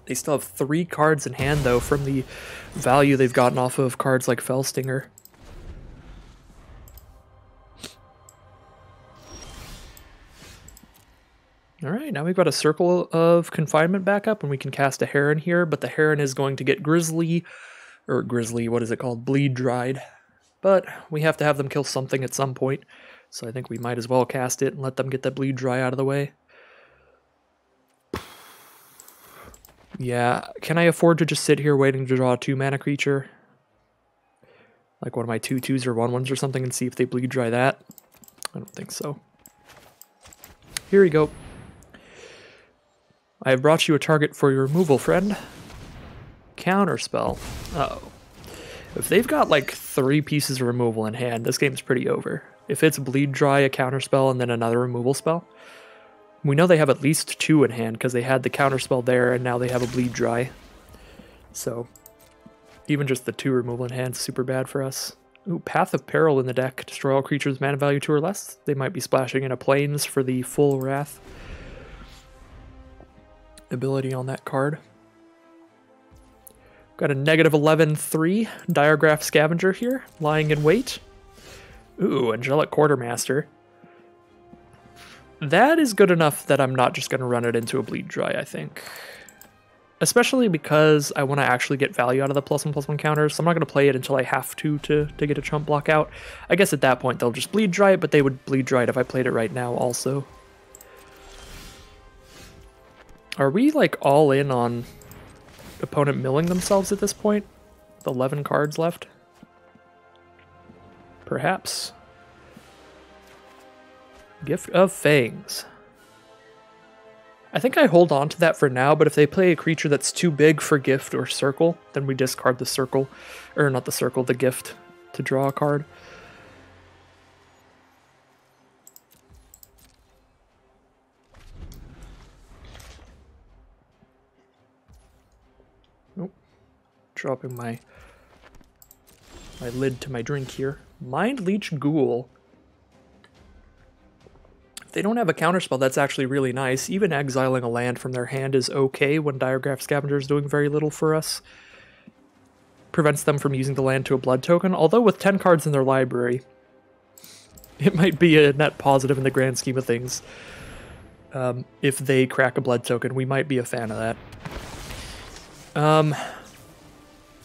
They still have 3 cards in hand, though, from the value they've gotten off of cards like Fellstinger. Alright, now we've got a Circle of Confinement back up, and we can cast a Heron here, but the Heron is going to get what is it called? Bleed Dried. But we have to have them kill something at some point, so I think we might as well cast it and let them get that Bleed Dry out of the way. Yeah, can I afford to just sit here waiting to draw a 2-mana creature? Like one of my 2/2s or 1/1s or something and see if they Bleed Dry that? I don't think so. Here we go. I have brought you a target for your removal, friend. Counterspell. Uh-oh. If they've got like 3 pieces of removal in hand, this game's pretty over. If it's Bleed Dry, a counterspell, and then another removal spell, we know they have at least 2 in hand because they had the counterspell there and now they have a Bleed Dry. So even just the 2 removal in hand is super bad for us. Ooh, Path of Peril in the deck. Destroy all creatures mana value 2 or less. They might be splashing into Plains for the full Wrath ability on that card. Got a -11/3 Diregraph Scavenger here, lying in wait. Ooh, Angelic Quartermaster. That is good enough that I'm not just going to run it into a Bleed Dry, I think. Especially because I want to actually get value out of the +1/+1 counters, so I'm not going to play it until I have to get a chump block out. I guess at that point they'll just Bleed Dry it, but they would Bleed Dry it if I played it right now also. Are we like all in on opponent milling themselves at this point? With 11 cards left? Perhaps. Gift of Fangs. I think I hold on to that for now, but if they play a creature that's too big for Gift or Circle, then we discard the Circle, or not the Circle, the Gift, to draw a card. Nope. Dropping my lid to my drink here. Mind Leech Ghoul. If they don't have a counterspell, that's actually really nice. Even exiling a land from their hand is okay when Diregraph Scavenger is doing very little for us. Prevents them from using the land to a blood token, although with 10 cards in their library, it might be a net positive in the grand scheme of things. If they crack a blood token, we might be a fan of that.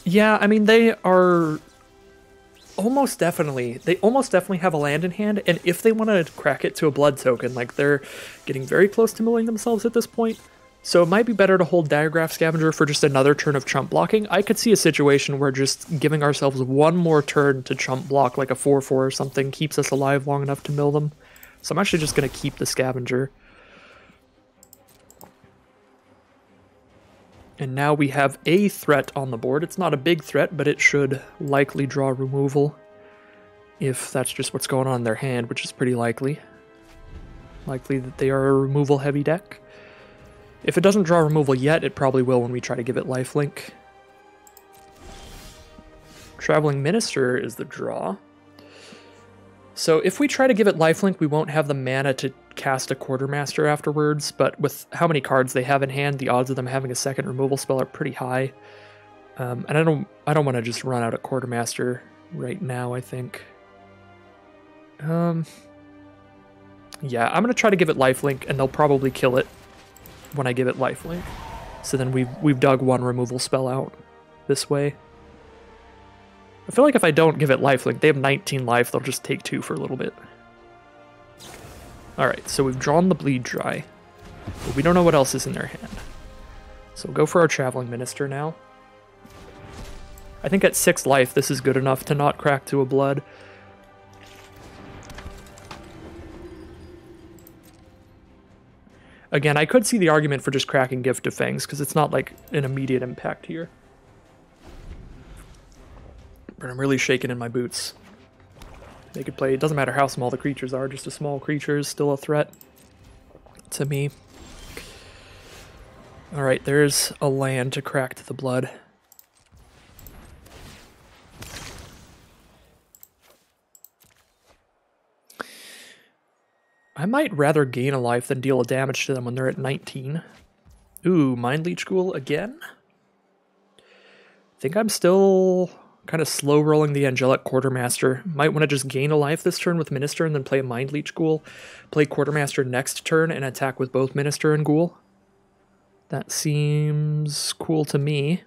Yeah, I mean, they are almost definitely. They almost definitely have a land in hand, and if they want to crack it to a blood token, like they're getting very close to milling themselves at this point, so it might be better to hold Diagraph Scavenger for just another turn of chump blocking. I could see a situation where just giving ourselves one more turn to chump block, like a 4-4 or something, keeps us alive long enough to mill them. So I'm actually just going to keep the Scavenger. And now we have a threat on the board. It's not a big threat, but it should likely draw removal. If that's just what's going on in their hand, which is pretty likely. Likely that they are a removal-heavy deck. If it doesn't draw removal yet, it probably will when we try to give it lifelink. Traveling Minister is the draw. So if we try to give it lifelink, we won't have the mana to cast a Quartermaster afterwards, but with how many cards they have in hand, the odds of them having a second removal spell are pretty high. And I don't want to just run out a Quartermaster right now, I think. Yeah, I'm going to try to give it lifelink, and they'll probably kill it when I give it lifelink. So then we've dug one removal spell out this way. I feel like if I don't give it lifelink, they have 19 life, they'll just take 2 for a little bit. Alright, so we've drawn the Bleed Dry, but we don't know what else is in their hand. So we'll go for our Traveling Minister now. I think at 6 life, this is good enough to not crack to a blood. Again, I could see the argument for just cracking Gift of Fangs, because it's not like an immediate impact here. But I'm really shaking in my boots. They could play, it doesn't matter how small the creatures are, just a small creature is still a threat to me. Alright, there's a land to crack to the blood. I might rather gain a life than deal a damage to them when they're at 19. Ooh, Mind Leech Ghoul again? I think I'm still kind of slow rolling the Angelic Quartermaster. Might want to just gain a life this turn with Minister and then play a Mind Leech Ghoul. Play Quartermaster next turn and attack with both Minister and Ghoul. That seems cool to me.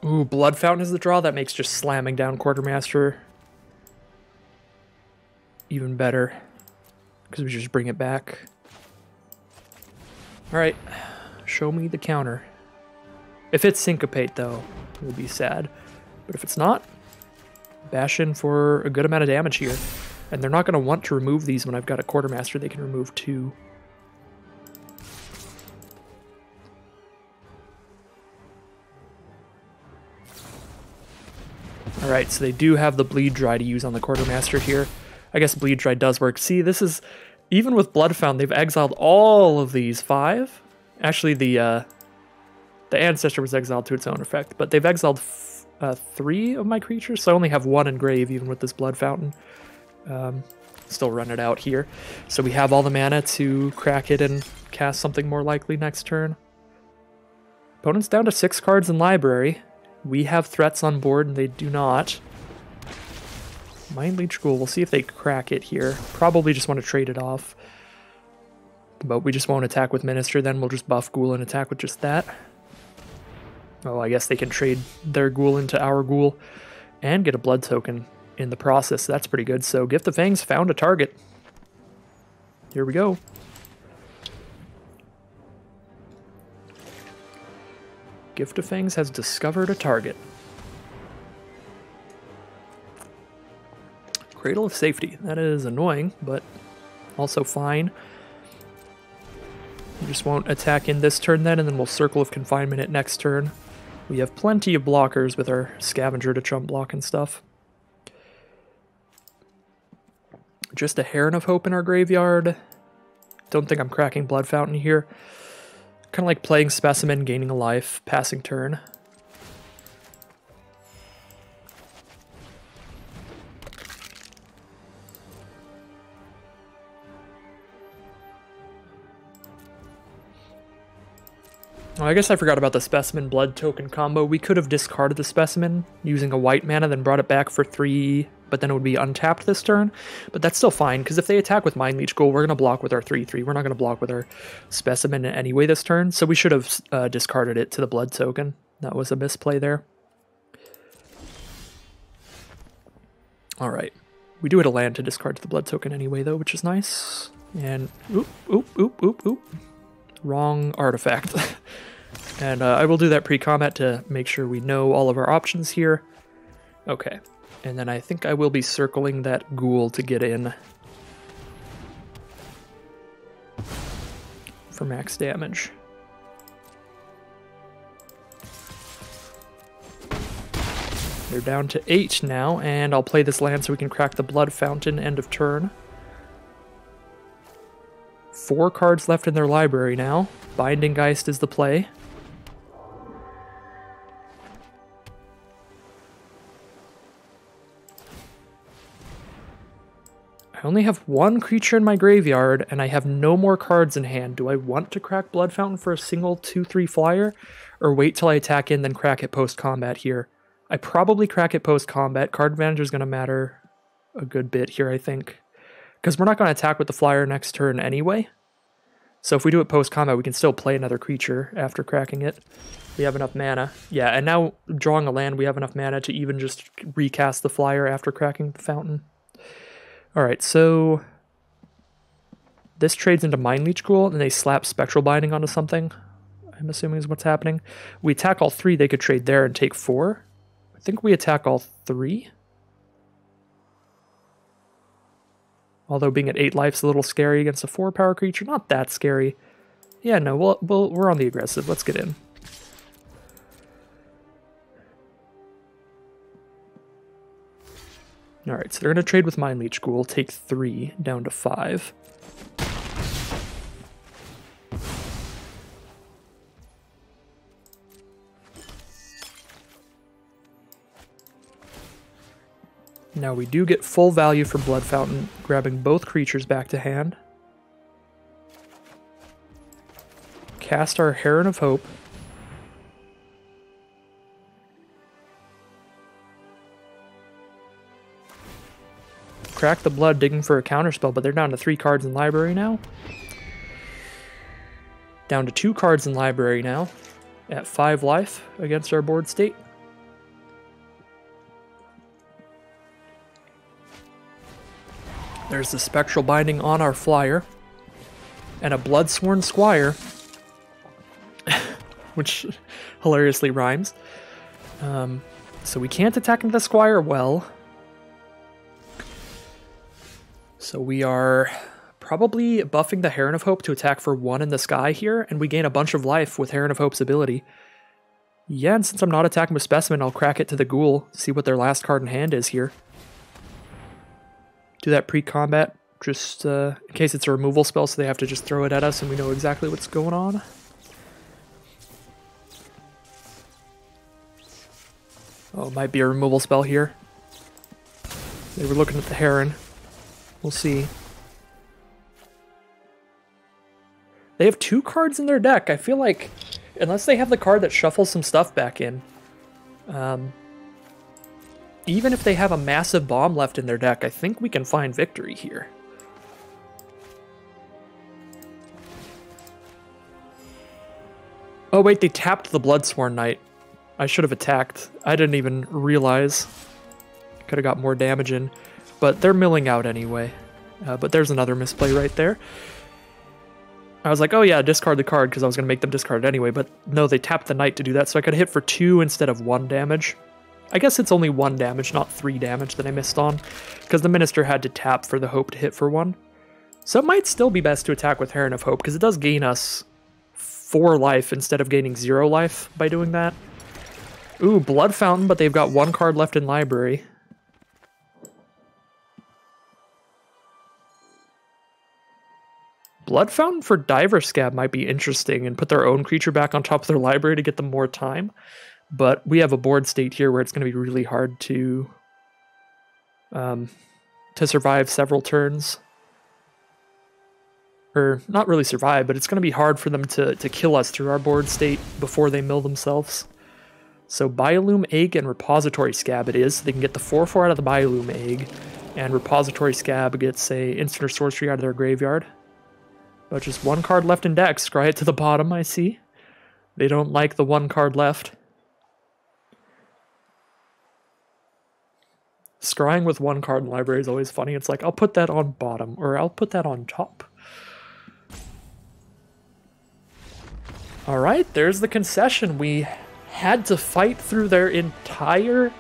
Ooh, Blood Fountain is the draw. That makes just slamming down Quartermaster even better, because we just bring it back. Alright, show me the counter. If it's Syncopate, though, we'll be sad. But if it's not, bash in for a good amount of damage here. And they're not going to want to remove these when I've got a Quartermaster. They can remove 2. Alright, so they do have the Bleed Dry to use on the Quartermaster here. I guess Bleed Dry does work. See, this is... Even with Blood Fountain, they've exiled all of these 5. Actually, the Ancestor was exiled to its own effect, but they've exiled 3 of my creatures, so I only have 1 in grave, even with this Blood Fountain. Still run it out here. So we have all the mana to crack it and cast something more likely next turn. Opponent's down to 6 cards in library. We have threats on board, and they do not. Mind Leech Ghoul, we'll see if they crack it here. Probably just want to trade it off. But we just won't attack with Minister, then we'll just buff Ghoul and attack with just that. Oh, I guess they can trade their Ghoul into our Ghoul and get a blood token in the process. That's pretty good. So Gift of Fangs found a target. Here we go. Gift of Fangs has discovered a target. Cradle of Safety. That is annoying, but also fine. We just won't attack in this turn then, and then we'll Circle of Confinement it next turn. We have plenty of blockers with our Scavenger to chump block and stuff. Just a Heron of Hope in our graveyard. Don't think I'm cracking Blood Fountain here. Kind of like playing Specimen, gaining a life, passing turn. Oh, I guess I forgot about the Specimen Blood token combo. We could have discarded the Specimen using a white mana, then brought it back for 3, but then it would be untapped this turn. But that's still fine, because if they attack with Mind Leech Ghoul, we're going to block with our 3/3. We're not going to block with our Specimen anyway this turn, so we should have discarded it to the Blood token. That was a misplay there. Alright. We do hit a land to discard to the Blood token anyway, though, which is nice. And oop, oop, oop, oop, oop. Wrong artifact. And I will do that pre-combat to make sure we know all of our options here. Okay. And then I think I will be circling that ghoul to get in for max damage. They're down to 8 now, and I'll play this land so we can crack the Blood Fountain end of turn. 4 cards left in their library now. Binding Geist is the play. I only have 1 creature in my graveyard, and I have no more cards in hand. Do I want to crack Blood Fountain for a single 2/3 flyer, or wait till I attack in, then crack it post-combat here? I probably crack it post-combat. Card advantage is going to matter a good bit here, I think. Because we're not going to attack with the flyer next turn anyway. So if we do it post-combat, we can still play another creature after cracking it. We have enough mana. Yeah, and now drawing a land, we have enough mana to even just recast the flyer after cracking the fountain. Alright, so this trades into Mind Leech Ghoul, and they slap Spectral Binding onto something, I'm assuming is what's happening. We attack all 3, they could trade there and take 4. I think we attack all 3. Although being at 8 life is a little scary against a 4-power creature. Not that scary. Yeah, no, we're on the aggressive. Let's get in. Alright, so they're going to trade with Mind Leech Ghoul, take 3 down to 5. Now we do get full value for Blood Fountain, grabbing both creatures back to hand. Cast our Heron of Hope. Crack the Blood, digging for a counterspell, but they're down to 3 cards in library now. Down to 2 cards in library now, at 5 life against our board state. There's the Spectral Binding on our flyer. And a Bloodsworn Squire. Which hilariously rhymes. So we can't attack into the Squire well. So we are probably buffing the Heron of Hope to attack for 1 in the sky here, and we gain a bunch of life with Heron of Hope's ability. Yeah, and since I'm not attacking with Specimen, I'll crack it to the Ghoul, see what their last card in hand is here. Do that pre-combat, just in case it's a removal spell, so they have to just throw it at us and we know exactly what's going on. Oh, it might be a removal spell here. They were looking at the Heron. We'll see. They have 2 cards in their deck. I feel like, unless they have the card that shuffles some stuff back in, even if they have a massive bomb left in their deck, I think we can find victory here. Oh wait, they tapped the Bloodsworn Knight. I should have attacked. I didn't even realize. Could have got more damage in. But they're milling out anyway. But there's another misplay right there. I was like, oh yeah, discard the card, because I was going to make them discard it anyway. But no, they tapped the Knight to do that, so I could hit for 2 instead of 1 damage. I guess it's only 1 damage, not 3 damage that I missed on. Because the Minister had to tap for the Hope to hit for 1. So it might still be best to attack with Heron of Hope, because it does gain us 4 life instead of gaining 0 life by doing that. Ooh, Blood Fountain, but they've got 1 card left in library. Blood Fountain for Diver Scab might be interesting and put their own creature back on top of their library to get them more time. But we have a board state here where it's going to be really hard to survive several turns. or not really survive, but it's going to be hard for them to kill us through our board state before they mill themselves. So Biolume Egg and Repository Scab it is. So they can get the 4/4 out of the Biolume Egg, and Repository Scab gets a instant or sorcery out of their graveyard. But just one card left in deck. Scry it to the bottom, I see. They don't like the one card left. Scrying with one card in library is always funny. It's like, I'll put that on bottom, or I'll put that on top. Alright, there's the concession. We had to fight through their entire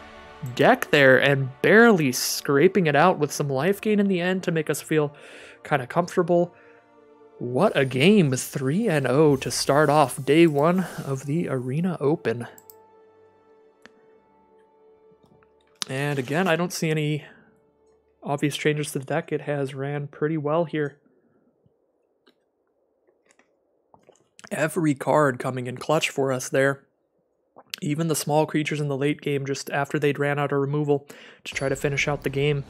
deck there and barely scraping it out with some life gain in the end to make us feel kind of comfortable. What a game, 3-0 to start off day one of the Arena Open. And again, I don't see any obvious changes to the deck. It has ran pretty well here. Every card coming in clutch for us there. Even the small creatures in the late game just after they'd ran out of removal to try to finish out the game.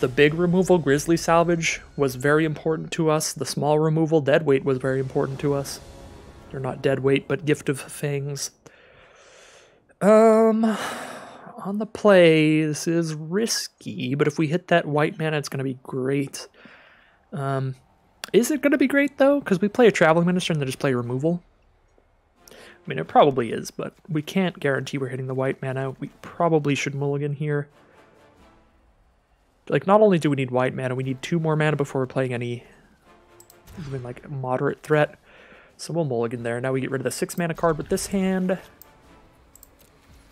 The big removal, Grizzly Salvage, was very important to us. The small removal, Deadweight, was very important to us. They're not Deadweight, but Gift of Fangs. On the play, this is risky, but if we hit that white mana, it's going to be great. Is it going to be great, though? Because we play a Traveling Minister and then just play removal. I mean, it probably is, but we can't guarantee we're hitting the white mana. We probably should mulligan here. Like, not only do we need white mana, we need 2 more mana before we're playing any, even like, moderate threat. So we'll mulligan there. Now we get rid of the 6 mana card with this hand.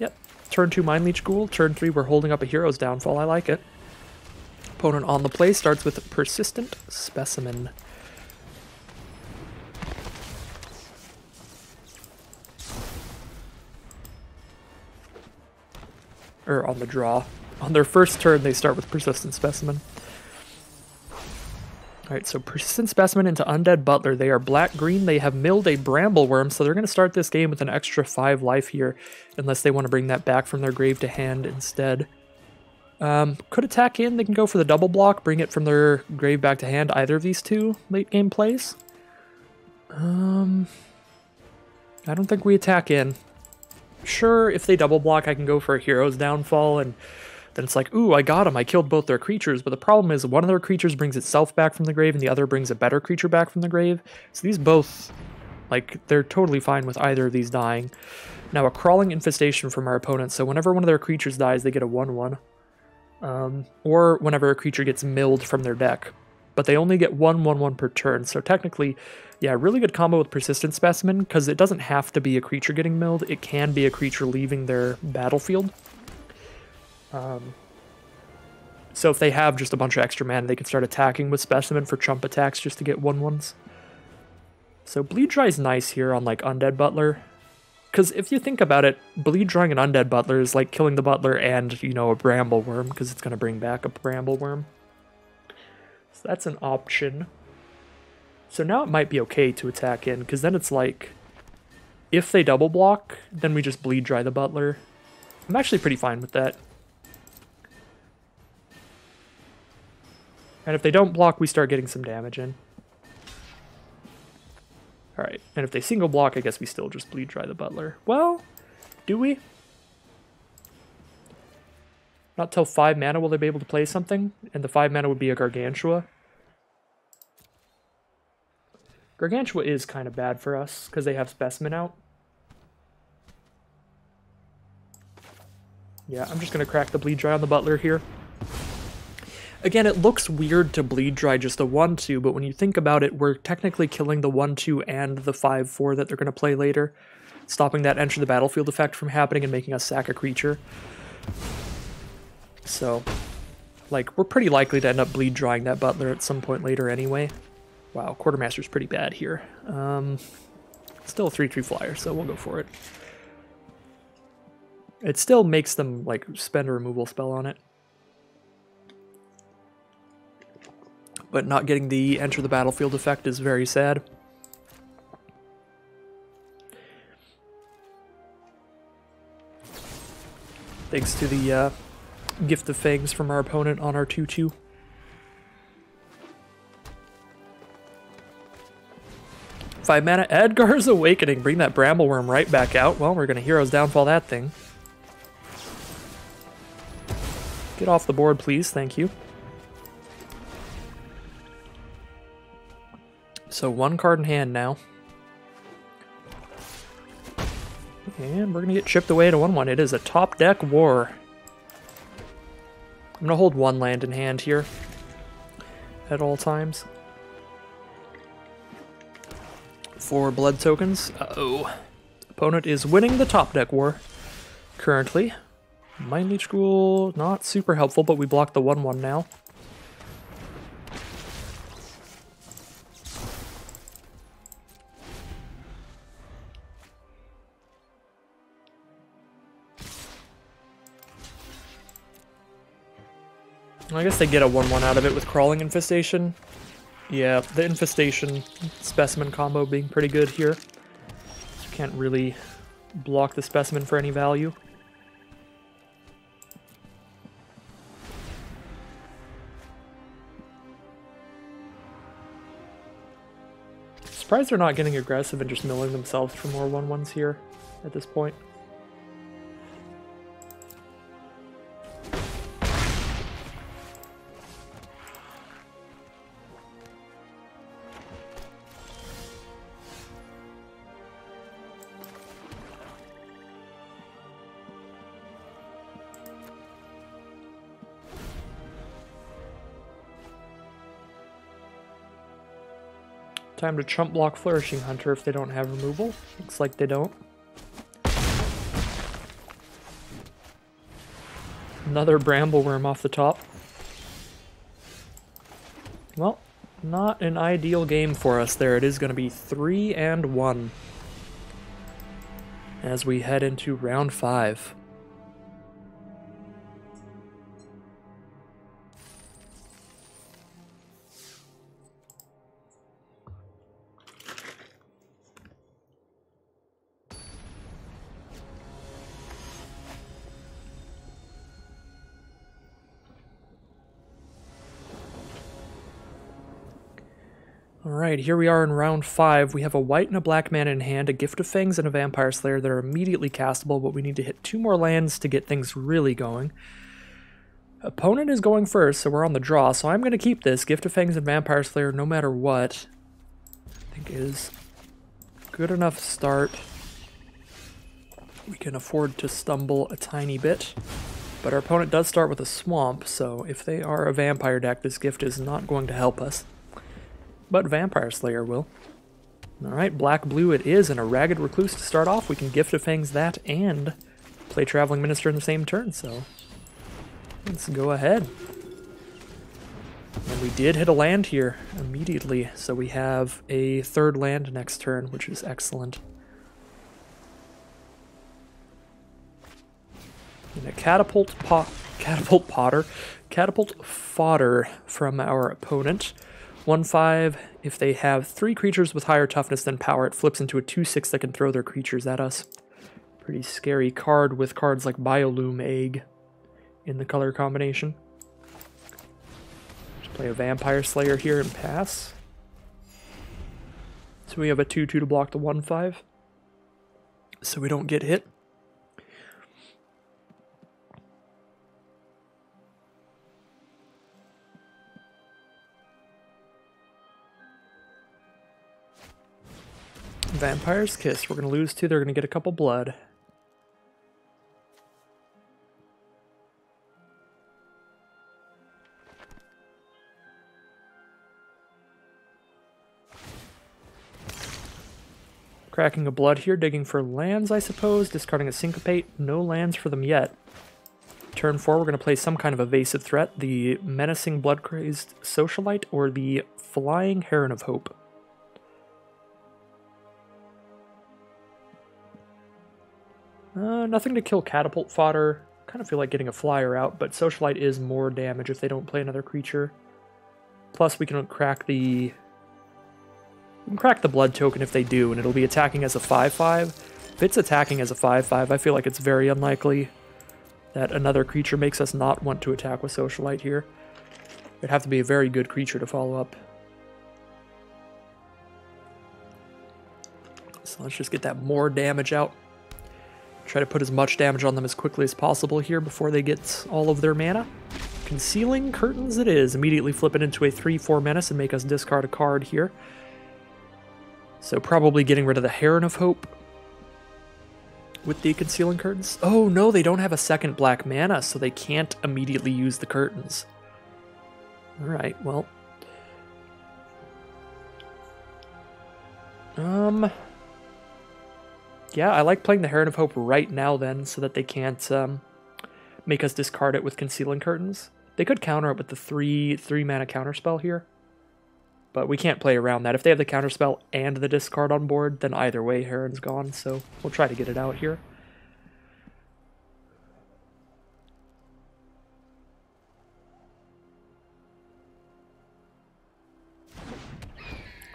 Yep. Turn 2 Mind Leech Ghoul. Turn 3 we're holding up a Hero's Downfall. I like it. Opponent on the play starts with Persistent Specimen. Or on the draw. On their first turn, they start with Persistent Specimen. Alright, so Persistent Specimen into Undead Butler. They are black-green. They have milled a Brambleworm, so they're going to start this game with an extra 5 life here, unless they want to bring that back from their grave to hand instead. Could attack in. They can go for the double block, bring it from their grave back to hand. Either of these two late-game plays. I don't think we attack in. Sure, if they double block, I can go for a Hero's Downfall, and then it's like, ooh, I got him, I killed both their creatures, but the problem is one of their creatures brings itself back from the grave, and the other brings a better creature back from the grave. So these both, like, they're totally fine with either of these dying. Now, a Crawling Infestation from our opponent, so whenever one of their creatures dies, they get a 1/1. Or whenever a creature gets milled from their deck. But they only get 1/1/1 per turn, so technically, yeah, really good combo with Persistent Specimen, because it doesn't have to be a creature getting milled, it can be a creature leaving their battlefield. So if they have just a bunch of extra mana, they can start attacking with Specimen for chump attacks just to get 1/1s. So Bleed Dry is nice here on like Undead Butler. Because if you think about it, Bleed Drawing an Undead Butler is like killing the Butler and, you know, a Brambleworm, because it's going to bring back a Brambleworm. So that's an option. So now it might be okay to attack in, because then it's like, if they double block, then we just Bleed Dry the Butler. I'm actually pretty fine with that. And if they don't block, we start getting some damage in. Alright, and if they single block, I guess we still just Bleed Dry the Butler. Well, do we? Not till 5 mana will they be able to play something, and the 5 mana would be a Gargantua. Gargantua is kind of bad for us, because they have Specimen out. Yeah, I'm just going to crack the Bleed Dry on the Butler here. Again, it looks weird to Bleed Dry just a 1/2, but when you think about it, we're technically killing the 1/2 and the 5/4 that they're going to play later, stopping that Enter the Battlefield effect from happening and making us sack a creature. So, like, we're pretty likely to end up Bleed Drying that Butler at some point later anyway. Wow, Quartermaster's pretty bad here. Still a 3/3 flyer, so we'll go for it. It still makes them, like, spend a removal spell on it. But not getting the Enter the Battlefield effect is very sad. Thanks to the Gift of Fangs from our opponent on our 2/2. 5 mana, Edgar's Awakening. Bring that Brambleworm right back out. Well, we're going to Hero's Downfall that thing. Get off the board, please. Thank you. So 1 card in hand now. And we're going to get chipped away to 1-1. It is a top deck war. I'm going to hold 1 land in hand here at all times. 4 blood tokens. Uh-oh. Opponent is winning the top deck war currently. Mind Leech Ghoul, not super helpful, but we block the 1-1 now. I guess they get a 1-1 out of it with Crawling Infestation. Yeah, the Infestation Specimen combo being pretty good here. Can't really block the Specimen for any value. Surprised they're not getting aggressive and just milling themselves for more 1-1s here at this point. Time to chump block Flourishing Hunter if they don't have removal. Looks like they don't. Another Brambleworm off the top. Well, not an ideal game for us there. It is going to be 3-1 as we head into round 5. Alright, here we are in round 5. We have a white and a black mana in hand, a Gift of Fangs and a Vampire Slayer that are immediately castable, but we need to hit 2 more lands to get things really going. Opponent is going first, so we're on the draw, so I'm going to keep this. Gift of Fangs and Vampire Slayer, no matter what, I think is good enough start. We can afford to stumble a tiny bit, but our opponent does start with a Swamp, so if they are a Vampire deck, this gift is not going to help us. But Vampire Slayer will. Alright, black-blue it is, and a Ragged Recluse to start off. We can Gift of Fangs that and play Traveling Minister in the same turn, so let's go ahead. And we did hit a land here immediately, so we have a 3rd land next turn, which is excellent. And a Catapult Fodder from our opponent. 1/5, if they have 3 creatures with higher toughness than power, it flips into a 2/6 that can throw their creatures at us. Pretty scary card with cards like Biolume Egg in the color combination. Just play a Vampire Slayer here and pass. So we have a 2/2 to block the 1/5, so we don't get hit. Vampire's Kiss. We're going to lose 2. They're going to get a couple blood. Cracking a blood here, digging for lands, I suppose. Discarding a Syncopate. No lands for them yet. Turn 4, we're going to play some kind of evasive threat. The Menacing Blood-Crazed Socialite or the Flying Heron of Hope. Nothing to kill Catapult Fodder. Kind of feel like getting a flyer out, but Socialite is more damage if they don't play another creature. Plus, we can crack the blood token if they do, and it'll be attacking as a 5/5. If it's attacking as a 5/5, I feel like it's very unlikely that another creature makes us not want to attack with Socialite here. It'd have to be a very good creature to follow up. So let's just get that more damage out. Try to put as much damage on them as quickly as possible here before they get all of their mana. Concealing Curtains it is. Immediately flip it into a 3/4 menace and make us discard a card here. So probably getting rid of the Heron of Hope with the Concealing Curtains. Oh no, they don't have a second black mana, so they can't immediately use the curtains. Alright, well. Yeah, I like playing the Heron of Hope right now then, so that they can't make us discard it with Concealing Curtains. They could counter it with the 3-mana counterspell here, but we can't play around that. If they have the counterspell and the discard on board, then either way Heron's gone, so we'll try to get it out here.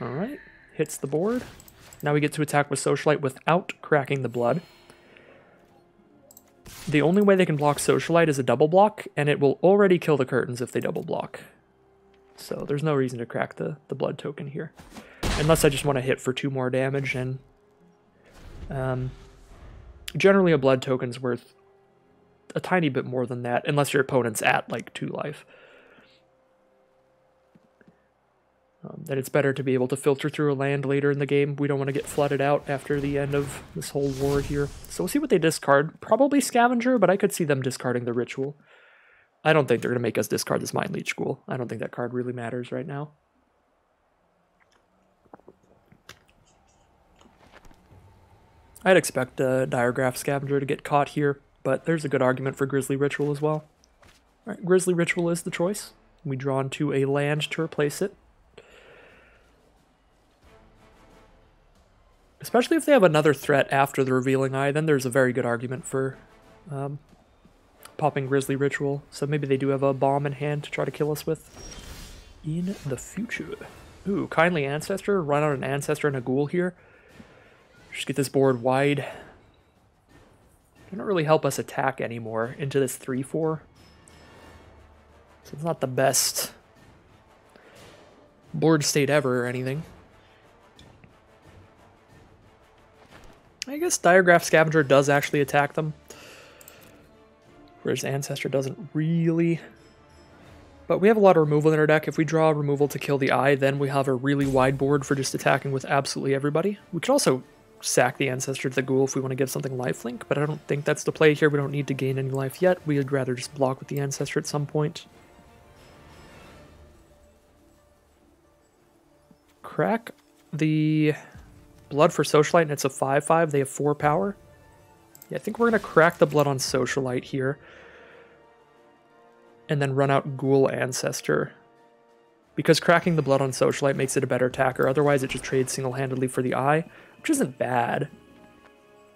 Alright, hits the board. Now we get to attack with Socialite without cracking the blood. The only way they can block Socialite is a double block, and it will already kill the curtains if they double block. So there's no reason to crack the blood token here. Unless I just want to hit for 2 more damage, and generally a blood token's worth a tiny bit more than that, unless your opponent's at like 2 life. Then it's better to be able to filter through a land later in the game. We don't want to get flooded out after the end of this whole war here. So we'll see what they discard. Probably Scavenger, but I could see them discarding the Ritual. I don't think they're going to make us discard this Mind Leech Ghoul. I don't think that card really matters right now. I'd expect Diregraph Scavenger to get caught here, but there's a good argument for Grizzly Ritual as well. Alright, Grizzly Ritual is the choice. We draw into a land to replace it. Especially if they have another threat after the Revealing Eye, then there's a very good argument for popping Grizzly Ritual. So maybe they do have a bomb in hand to try to kill us with in the future. Ooh, Kindly Ancestor. Run out an Ancestor and a Ghoul here. Just get this board wide. Doesn't really help us attack anymore into this 3/4. So it's not the best board state ever or anything. I guess Diregraph Scavenger does actually attack them, whereas Ancestor doesn't really. But we have a lot of removal in our deck. If we draw removal to kill the eye, then we have a really wide board for just attacking with absolutely everybody. We could also sack the Ancestor to the Ghoul if we want to give something lifelink, but I don't think that's the play here. We don't need to gain any life yet. We would rather just block with the Ancestor at some point. Crack the blood for Socialite, and it's a 5/5. They have 4 power. Yeah, I think we're going to crack the blood on Socialite here. And then run out Ghoul Ancestor. Because cracking the blood on Socialite makes it a better attacker. Otherwise, it just trades single-handedly for the eye, which isn't bad.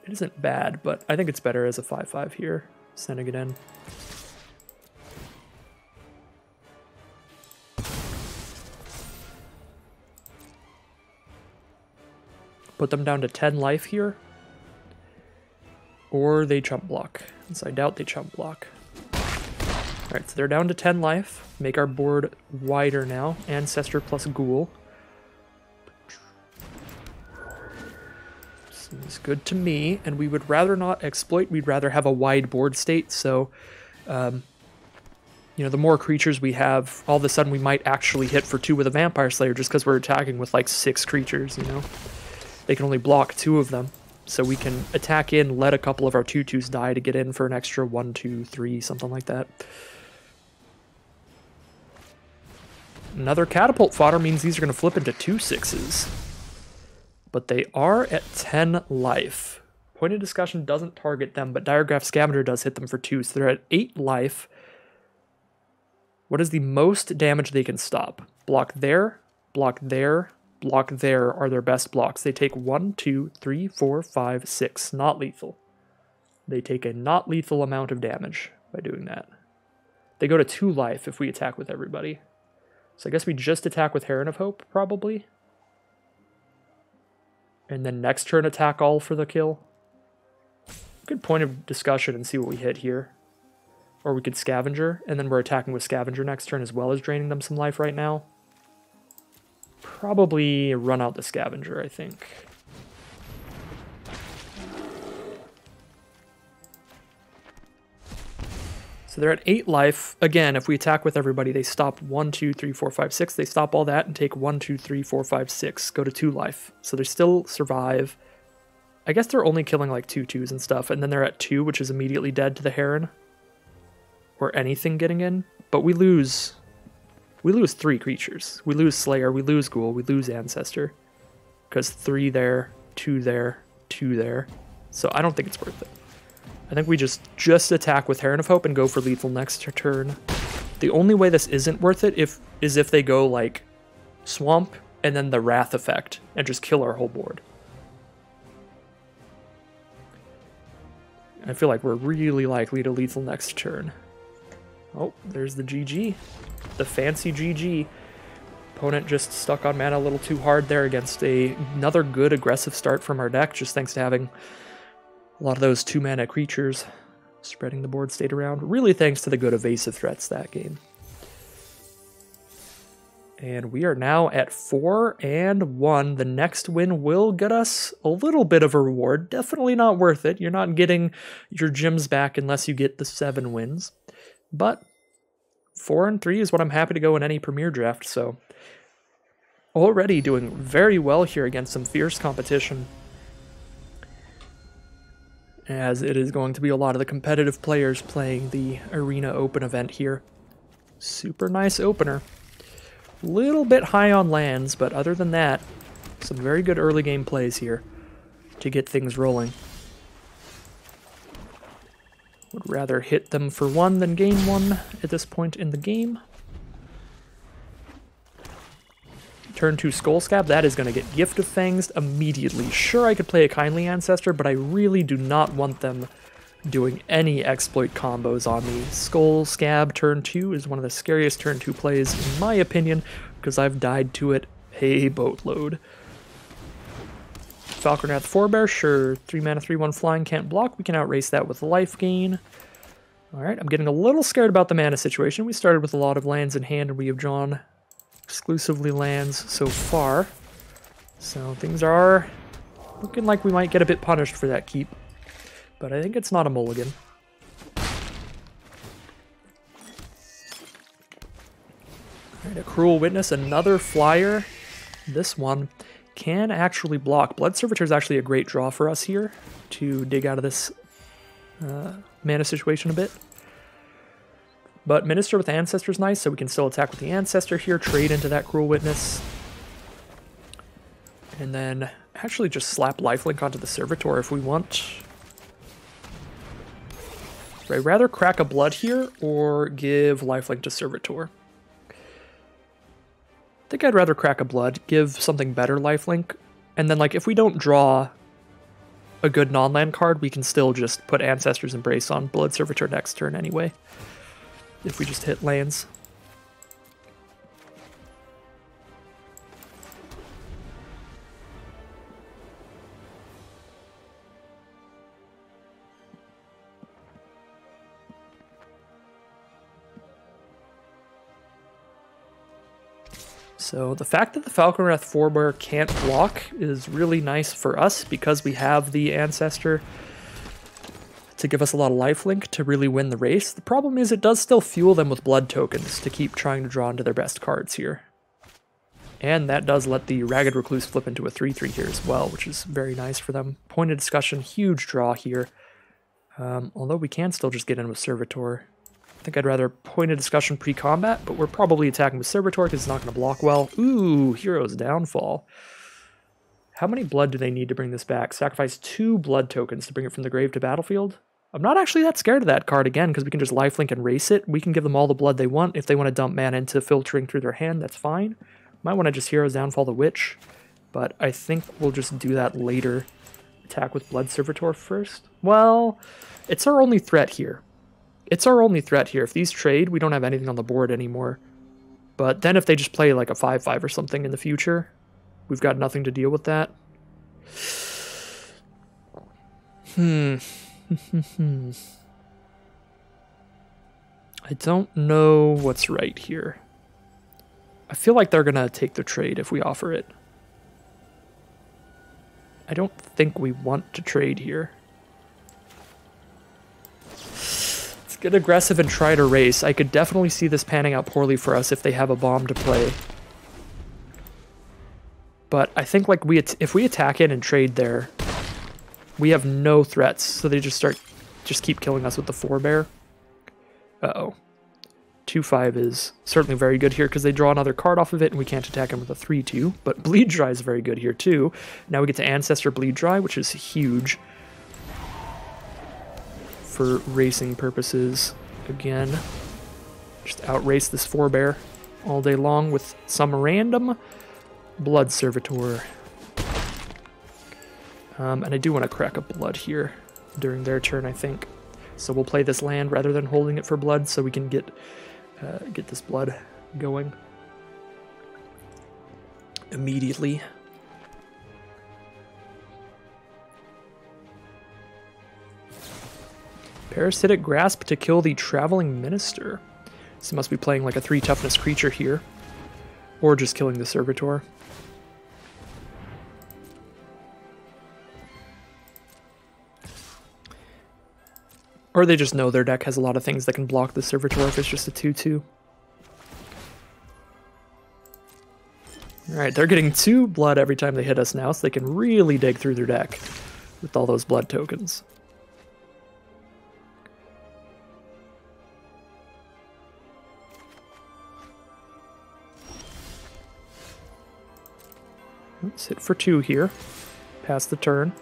It isn't bad, but I think it's better as a 5/5 here. Sending it in. Put them down to 10 life here. Or they chump block. So I doubt they chump block. Alright, so they're down to 10 life. Make our board wider now. Ancestor plus Ghoul. Seems good to me. And we would rather not exploit. We'd rather have a wide board state. So, you know, the more creatures we have, all of a sudden we might actually hit for 2 with a Vampire Slayer just because we're attacking with like 6 creatures, you know? They can only block 2 of them, so we can attack in, let a couple of our 2/2s die to get in for an extra 1, 2, 3, something like that. Another Catapult fodder means these are going to flip into 2 6s. But they are at 10 life. Point of Discussion doesn't target them, but Diregraph Scavenger does hit them for 2, so they're at 8 life. What is the most damage they can stop? Block there, block there, block there are their best blocks. They take 1, 2, 3, 4, 5, 6. Not lethal. They take a not lethal amount of damage by doing that. They go to 2 life if we attack with everybody. So I guess we just attack with Heron of Hope, probably. And then next turn attack all for the kill. Good point of discussion and see what we hit here. Or we could Scavenger, and then we're attacking with Scavenger next turn as well as draining them some life right now. Probably run out the Scavenger, I think. So they're at 8 life. Again, if we attack with everybody, they stop 1, 2, 3, 4, 5, 6. They stop all that and take 1, 2, 3, 4, 5, 6. Go to 2 life. So they still survive. I guess they're only killing like 2/2s and stuff. And then they're at 2, which is immediately dead to the Heron. Or anything getting in. But we lose 3 creatures. We lose Slayer, we lose Ghoul, we lose Ancestor. Because 3 there, 2 there, 2 there. So I don't think it's worth it. I think we just attack with Heron of Hope and go for lethal next turn. The only way this isn't worth it is if they go like Swamp and then the Wrath effect and just kill our whole board. I feel like we're really likely to lethal next turn. Oh, there's the GG. The fancy GG. Opponent just stuck on mana a little too hard there against another good aggressive start from our deck, just thanks to having a lot of those 2-mana creatures spreading the board state around. Really thanks to the good evasive threats that game. And we are now at 4-1. The next win will get us a little bit of a reward. Definitely not worth it. You're not getting your gems back unless you get the 7 wins. But 4-3 is what I'm happy to go in any Premier draft. So already doing very well here against some fierce competition, as it is going to be a lot of the competitive players playing the Arena Open event here. Super nice opener. Little bit high on lands, but other than that, some very good early game plays here to get things rolling. Would rather hit them for 1 than gain 1 at this point in the game. Turn 2 Skullscab, that is going to get Gift of Fangs immediately. Sure, I could play a Kindly Ancestor, but I really do not want them doing any exploit combos on me. Skullscab turn 2 is one of the scariest turn 2 plays, in my opinion, because I've died to it a boatload. Falconwrath Forebear, sure, 3 mana, 3/1 flying, can't block. We can outrace that with life gain. Alright, I'm getting a little scared about the mana situation. We started with a lot of lands in hand, and we have drawn exclusively lands so far. So things are looking like we might get a bit punished for that keep. But I think it's not a mulligan. Alright, a Cruel Witness, another flyer. This one can actually block. Blood Servitor is actually a great draw for us here to dig out of this mana situation a bit. But Minister with Ancestor is nice, so we can still attack with the Ancestor here, trade into that Cruel Witness. And then actually just slap Lifelink onto the Servitor if we want. Would I rather crack a Blood here or give Lifelink to Servitor? I think I'd rather crack a Blood, give something better Lifelink, and then like if we don't draw a good non-land card, we can still just put Ancestor's Embrace on Blood Servitor next turn anyway, if we just hit lands. So the fact that the Falconwrath Forebear can't block is really nice for us because we have the Ancestor to give us a lot of lifelink to really win the race. The problem is it does still fuel them with blood tokens to keep trying to draw into their best cards here. And that does let the Ragged Recluse flip into a 3/3 here as well, which is very nice for them. Point of Discussion, huge draw here. Although we can still just get in with Servitor. I think I'd rather Point of Discussion pre-combat, but we're probably attacking with Servitor because it's not going to block well. Ooh, Hero's Downfall. How many blood do they need to bring this back? Sacrifice 2 blood tokens to bring it from the grave to battlefield? I'm not actually that scared of that card again, because we can just lifelink and race it. We can give them all the blood they want. If they want to dump mana into filtering through their hand, that's fine. Might want to just Hero's Downfall the Witch, but I think we'll just do that later. Attack with Blood Servitor first. Well, it's our only threat here. It's our only threat here. If these trade, we don't have anything on the board anymore. But then if they just play like a 5/5 or something in the future, we've got nothing to deal with that. I don't know what's right here. I feel like they're going to take the trade if we offer it. I don't think we want to trade here. It's get aggressive and try to race. I could definitely see this panning out poorly for us if they have a bomb to play. But I think like if we attack in and trade there, we have no threats. So they just keep killing us with the forebear. Uh-oh. 2-5 is certainly very good here because they draw another card off of it and we can't attack him with a 3-2. But Bleed Dry is very good here too. Now we get to Ancestor Bleed Dry, which is huge for racing purposes. Again, just outrace this forebear all day long with some random Blood Servitor. And I do want to crack a blood here during their turn, I think. So we'll play this land rather than holding it for blood so we can get this blood going immediately. Parasitic Grasp to kill the Traveling Minister. So must be playing like a 3 toughness creature here. Or just killing the Servitor. Or they just know their deck has a lot of things that can block the Servitor if it's just a 2-2. Alright, they're getting 2 blood every time they hit us now, so they can really dig through their deck with all those blood tokens. Let's hit for 2 here. Pass the turn.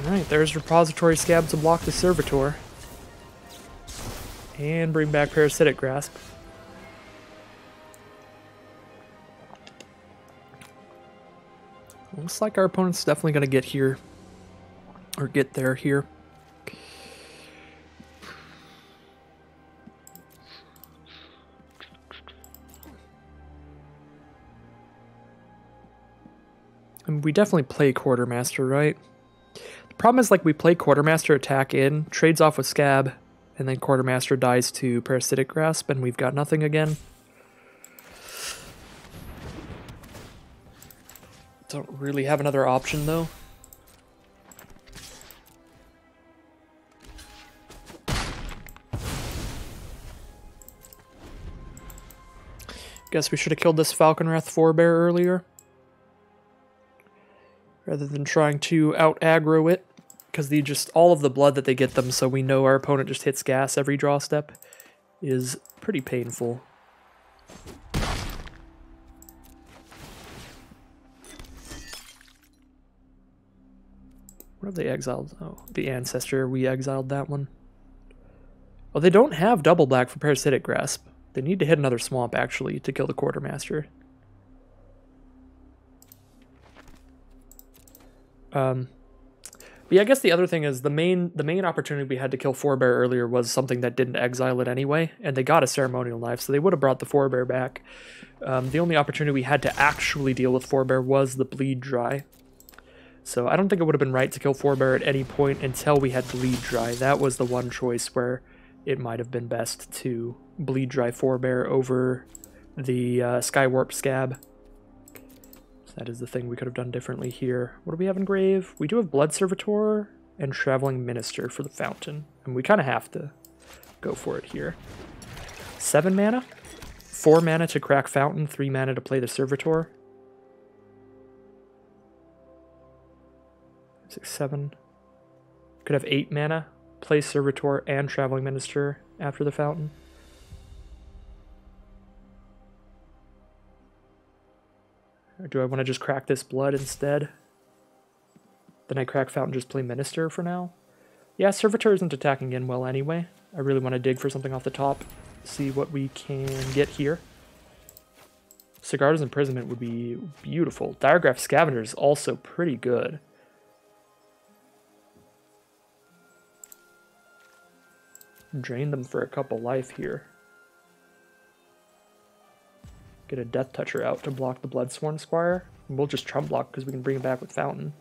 Alright, there's Repository Scab to block the Servitor. And bring back Parasitic Grasp. Looks like our opponent's definitely going to get here. Or get there here. And we definitely play Quartermaster, right? The problem is, like, we play Quartermaster, attack in, trades off with Scab, and then Quartermaster dies to Parasitic Grasp, and we've got nothing again. Don't really have another option, though. Guess we should have killed this Falconwrath Forebear earlier, rather than trying to out-aggro it, because all of the blood that they get them, so we know our opponent just hits gas every draw step, is pretty painful. What have they exiled? Oh, the Ancestor, we exiled that one. Oh, they don't have double black for Parasitic Grasp. They need to hit another swamp, actually, to kill the Quartermaster. But yeah, I guess the other thing is the main opportunity we had to kill Forebear earlier was something that didn't exile it anyway, and they got a Ceremonial Knife, so they would have brought the Forebear back. The only opportunity we had to actually deal with Forebear was the Bleed Dry. So I don't think it would have been right to kill Forebear at any point until we had Bleed Dry. That was the one choice where it might have been best to Bleed Dry Forebear over the Skywarp Scab. That is the thing we could have done differently here. What do we have in grave? We do have Blood Servitor and Traveling Minister for the Fountain. And we kind of have to go for it here. 7 mana? 4 mana to crack Fountain, 3 mana to play the Servitor. 6, 7. Could have 8 mana, play Servitor and Traveling Minister after the Fountain. Or do I want to just crack this blood instead? Then I crack Fountain, just play Minister for now? Yeah, Servitor isn't attacking in well anyway. I really want to dig for something off the top, see what we can get here. Cigar's Imprisonment would be beautiful. Diregraph Scavenger is also pretty good. Drain them for a couple life here. Get a Death Toucher out to block the Bloodsworn Squire. And we'll just Trump block because we can bring it back with Fountain.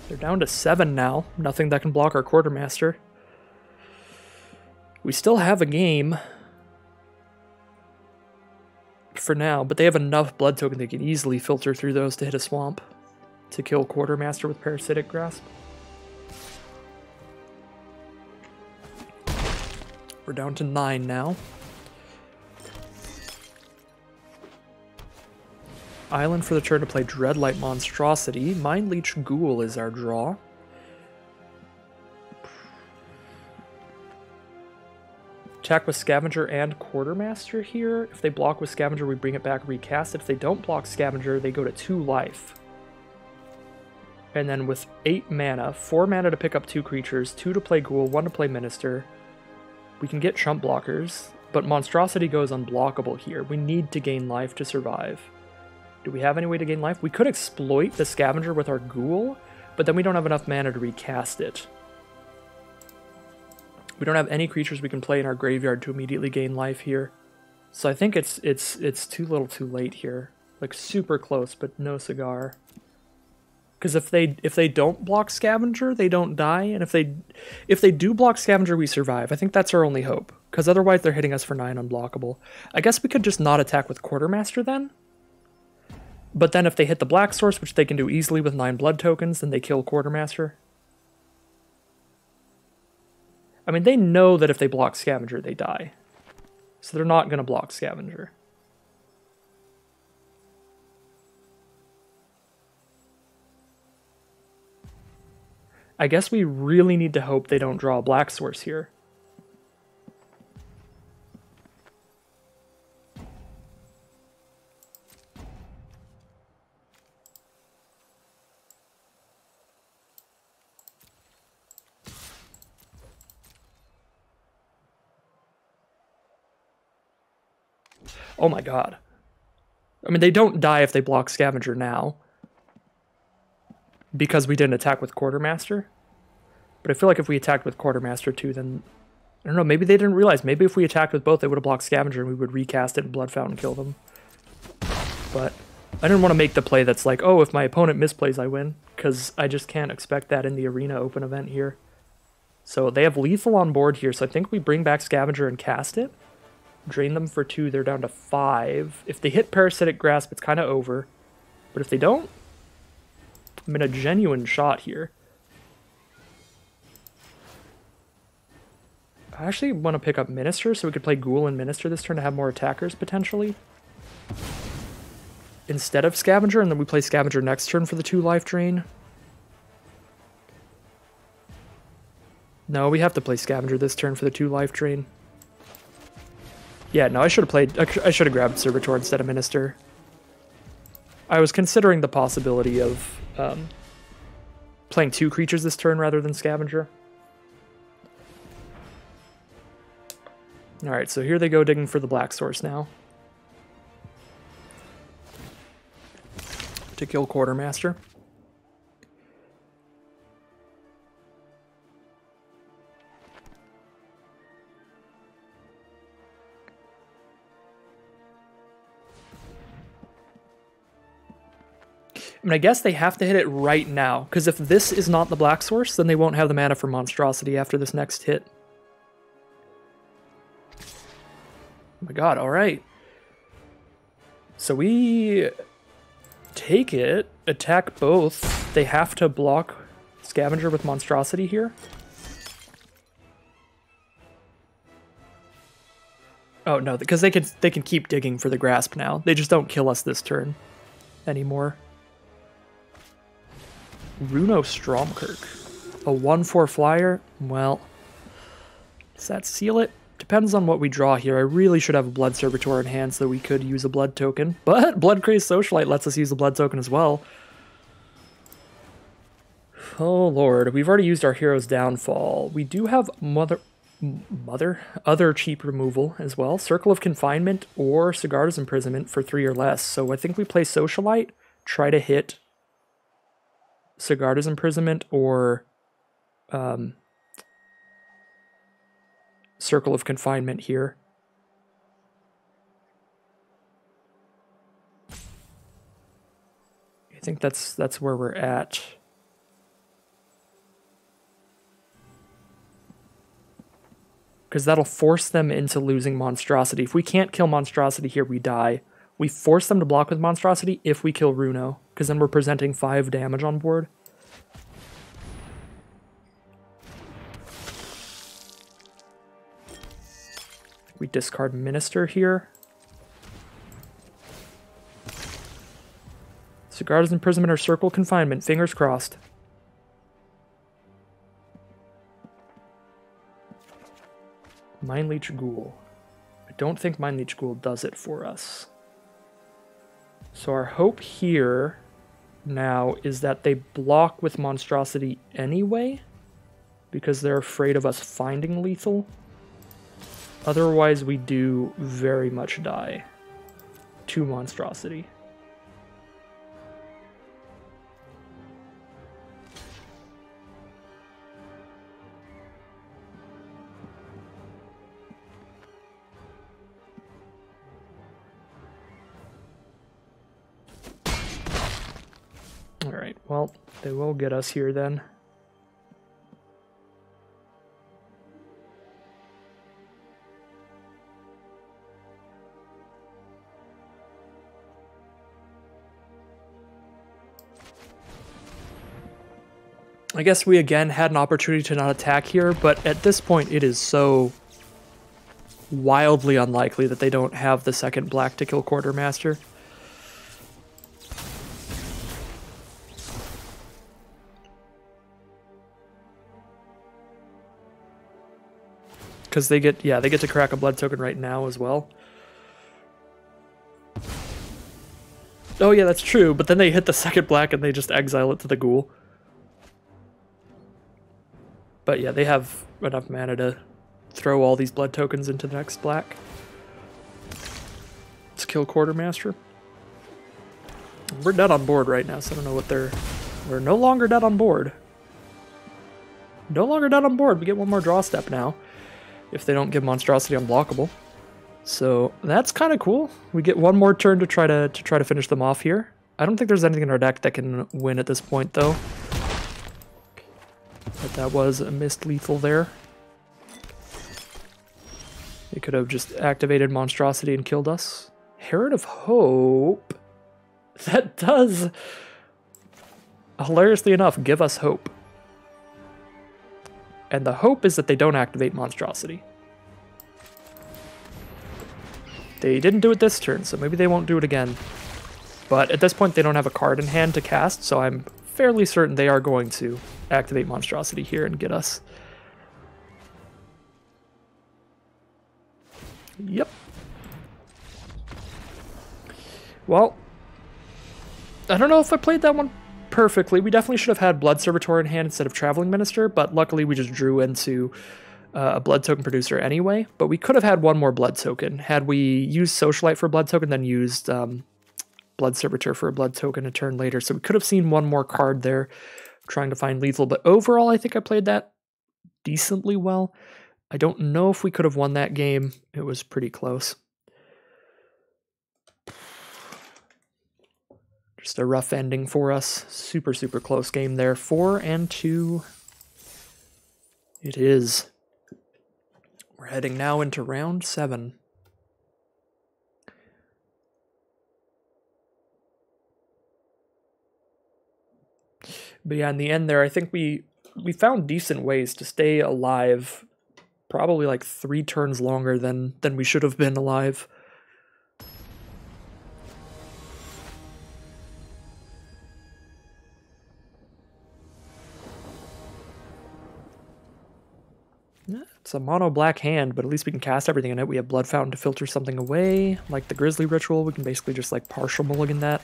They're down to 7 now. Nothing that can block our Quartermaster. We still have a game for now, but they have enough blood token they can easily filter through those to hit a swamp to kill Quartermaster with Parasitic Grasp. We're down to 9 now. Island for the turn to play Dreadlight Monstrosity. Mind Leech Ghoul is our draw. Attack with Scavenger and Quartermaster here. If they block with Scavenger, we bring it back, recast it. If they don't block Scavenger, they go to 2 life. And then with 8 mana, 4 mana to pick up 2 creatures, 2 to play Ghoul, 1 to play Minister. We can get Chump blockers, but Monstrosity goes unblockable here. We need to gain life to survive. Do we have any way to gain life? We could exploit the Scavenger with our Ghoul, but then we don't have enough mana to recast it. We don't have any creatures we can play in our graveyard to immediately gain life here. So I think it's too little too late here. Like super close, but no cigar. Because if they don't block Scavenger, they don't die, and if they do block Scavenger, we survive. I think that's our only hope. Because otherwise they're hitting us for 9 unblockable. I guess we could just not attack with Quartermaster then. But then if they hit the Black Source, which they can do easily with 9 blood tokens, then they kill Quartermaster. I mean, they know that if they block Scavenger, they die. So they're not going to block Scavenger. I guess we really need to hope they don't draw a Black Source here. Oh my god. I mean, they don't die if they block Scavenger now. Because we didn't attack with Quartermaster. But I feel like if we attacked with Quartermaster too, then... I don't know, maybe they didn't realize. Maybe if we attacked with both, they would have blocked Scavenger and we would recast it and Blood Fountain kill them. But I didn't want to make the play that's like, oh, if my opponent misplays, I win. Because I just can't expect that in the Arena Open event here. So they have Lethal on board here, so I think we bring back Scavenger and cast it. Drain them for 2, they're down to 5. If they hit Parasitic Grasp, it's kind of over. But if they don't, I'm in a genuine shot here. I actually want to pick up Minister so we could play Ghoul and Minister this turn to have more attackers, potentially. Instead of Scavenger, and then we play Scavenger next turn for the 2 life drain. No, we have to play Scavenger this turn for the 2 life drain. Yeah, no, I should have grabbed Servitor instead of Minister. I was considering the possibility of playing 2 creatures this turn rather than Scavenger. Alright, so here they go digging for the Black Source now. To kill Quartermaster. I mean, I guess they have to hit it right now, because if this is not the Black Source, then they won't have the mana for Monstrosity after this next hit. Oh my god, alright. So we take it, attack both. They have to block Scavenger with Monstrosity here. Oh no, because they can keep digging for the Grasp now. They just don't kill us this turn anymore. Runo Stromkirk. A 1/4 flyer? Well, does that seal it? Depends on what we draw here. I really should have a Blood Servitor in hand so that we could use a Blood token. But Blood Crazed Socialite lets us use a Blood token as well. Oh lord, we've already used our Hero's Downfall. We do have other cheap removal as well. Circle of Confinement or Sigarda's Imprisonment for 3 or less. So I think we play Socialite, try to hit Sigarda's Imprisonment or Circle of Confinement here. I think that's where we're at. Because that'll force them into losing Monstrosity. If we can't kill Monstrosity here, we die. We force them to block with Monstrosity if we kill Runo, because then we're presenting 5 damage on board. We discard Minister here. Sigarda's Imprisonment or Circle Confinement, fingers crossed. Mindleech Ghoul. I don't think Mindleech Ghoul does it for us. So our hope here now is that they block with Monstrosity anyway, because they're afraid of us finding lethal. Otherwise, we do very much die to Monstrosity. Alright, well, they will get us here then. I guess we again had an opportunity to not attack here, but at this point it is so wildly unlikely that they don't have the second black to kill Quartermaster. Because they get to crack a blood token right now as well. Oh yeah, that's true, but then they hit the second black and they just exile it to the ghoul. But yeah, they have enough mana to throw all these blood tokens into the next black. Let's kill Quartermaster. We're dead on board right now, so I don't know what they're... We're no longer dead on board. No longer dead on board. We get one more draw step now, if they don't give Monstrosity unblockable. So that's kind of cool. We get one more turn to try to finish them off here. I don't think there's anything in our deck that can win at this point, though. But that was a missed lethal there. They could have just activated Monstrosity and killed us. Herald of Hope. That does, hilariously enough, give us hope. And the hope is that they don't activate Monstrosity. They didn't do it this turn, so maybe they won't do it again. But at this point, they don't have a card in hand to cast, so I'm fairly certain they are going to activate Monstrosity here and get us. Yep. Well, I don't know if I played that one perfectly. We definitely should have had Blood Servitor in hand instead of Traveling Minister, but luckily we just drew into a blood token producer anyway. But we could have had one more blood token. Had we used Socialite for a blood token, then used Blood Servitor for a blood token a turn later. So we could have seen one more card there trying to find lethal. But overall, I think I played that decently well. I don't know if we could have won that game. It was pretty close. Just a rough ending for us. Super, super close game there. 4-2. It is. We're heading now into round 7. But yeah, in the end there, I think we found decent ways to stay alive. Probably like 3 turns longer than we should have been alive. It's a mono black hand, but at least we can cast everything in it. We have Blood Fountain to filter something away, like the Grizzly Ritual. We can basically just like partial mulligan that.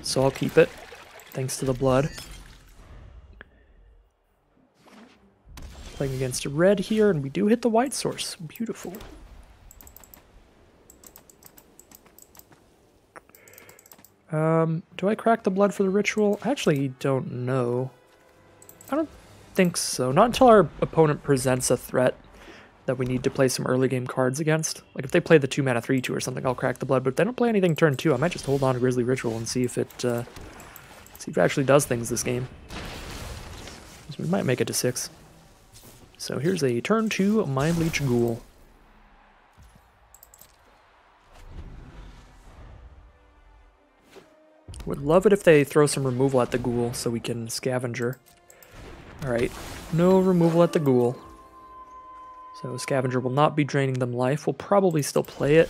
So I'll keep it, thanks to the blood. Playing against a red here, and we do hit the white source. Beautiful. Do I crack the blood for the ritual? I actually don't know. I don't think so. Not until our opponent presents a threat that we need to play some early game cards against. Like if they play the 2-mana 3/2 or something, I'll crack the blood. But if they don't play anything turn 2, I might just hold on to Grisly Ritual and see if it actually does things this game. So we might make it to 6. So here's a turn 2 Mind Leech Ghoul. Would love it if they throw some removal at the Ghoul so we can Scavenger. Alright, no removal at the Ghoul. So Scavenger will not be draining them life. We'll probably still play it.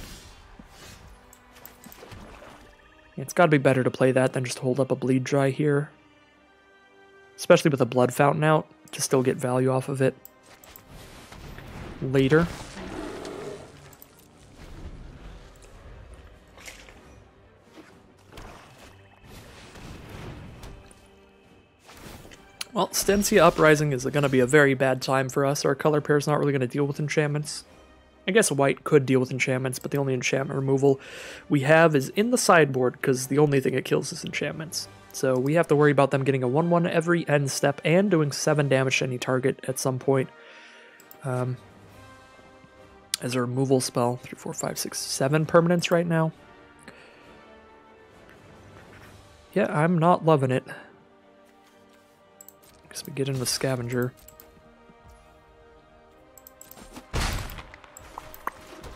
It's got to be better to play that than just hold up a Bleed Dry here. Especially with a Blood Fountain out, to still get value off of it later. Well, Stensia Uprising is going to be a very bad time for us. Our color pair is not really going to deal with enchantments. I guess white could deal with enchantments, but the only enchantment removal we have is in the sideboard, because the only thing it kills is enchantments. So we have to worry about them getting a 1/1 every end step and doing 7 damage to any target at some point. As a removal spell. 3, 4, 5, 6, 7 permanents right now. Yeah, I'm not loving it. Guess we get in with Scavenger.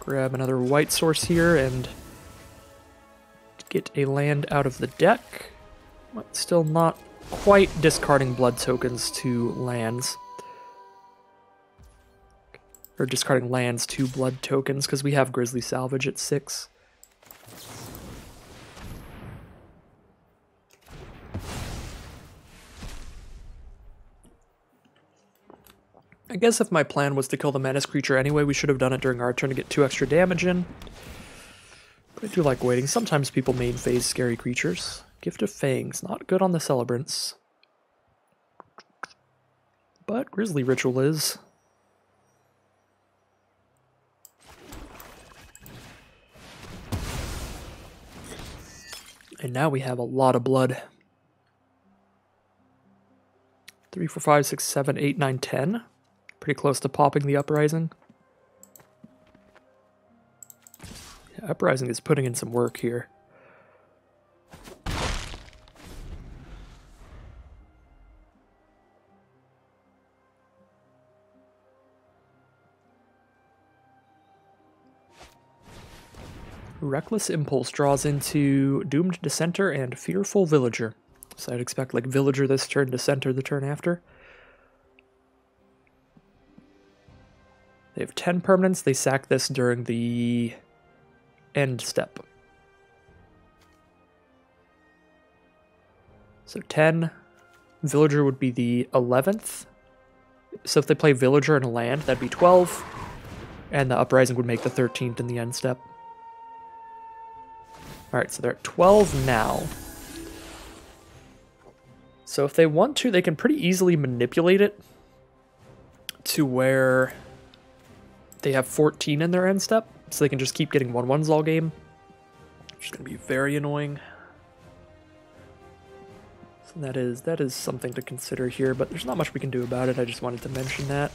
Grab another white source here and get a land out of the deck. But still not quite discarding blood tokens to lands. Or discarding lands to blood tokens, because we have Grisly Salvage at 6. I guess if my plan was to kill the menace creature anyway, we should have done it during our turn to get 2 extra damage in. But I do like waiting. Sometimes people main phase scary creatures. Gift of Fangs, not good on the Celebrants. But Grisly Ritual is. And now we have a lot of blood. 3, 4, 5, 6, 7, 8, 9, 10. Pretty close to popping the Uprising. Yeah, Uprising is putting in some work here. Reckless Impulse draws into Doomed Dissenter and Fearful Villager. So I'd expect like Villager this turn, Dissenter the turn after. They have 10 permanents. They sack this during the end step. So 10. Villager would be the 11th. So if they play Villager in a land, that'd be 12. And the Uprising would make the 13th in the end step. Alright, so they're at 12 now. So if they want to, they can pretty easily manipulate it to where they have 14 in their end step, so they can just keep getting 1/1s all game, which is going to be very annoying. So that is something to consider here, but there's not much we can do about it. I just wanted to mention that.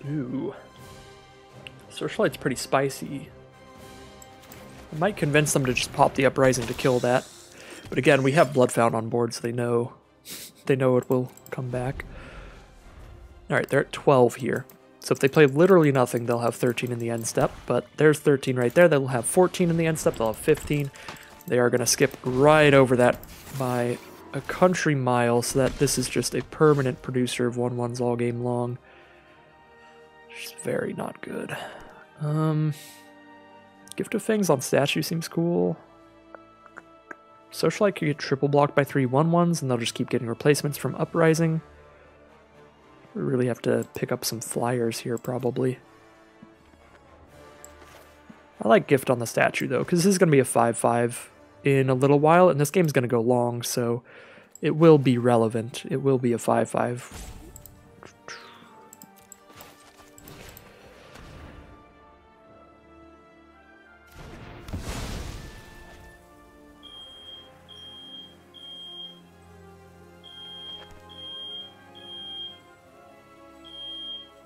Ooh. Searchlight's pretty spicy. I might convince them to just pop the Uprising to kill that. But again, we have Blood Fountain on board, so they know it will come back. Alright, they're at 12 here. So if they play literally nothing, they'll have 13 in the end step. But there's 13 right there. They'll have 14 in the end step. They'll have 15. They are going to skip right over that by a country mile, so that this is just a permanent producer of 1/1s all game long. Which is very not good. Gift of Fangs on statue seems cool. Socialite could get triple blocked by 3 1/1s, and they'll just keep getting replacements from Uprising. We really have to pick up some flyers here, probably. I like Gift on the statue, though, because this is going to be a 5/5 in a little while, and this game's going to go long, so it will be relevant. It will be a 5/5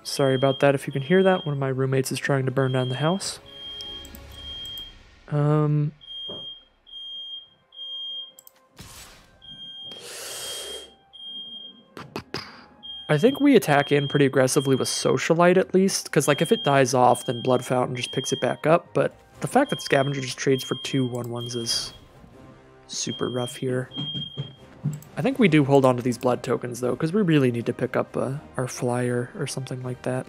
Sorry about that if you can hear that. One of my roommates is trying to burn down the house. I think we attack in pretty aggressively with Socialite at least, because like if it dies off, then Blood Fountain just picks it back up, but the fact that Scavenger just trades for 2 1/1s is super rough here. I think we do hold on to these blood tokens though, because we really need to pick up our flyer or something like that.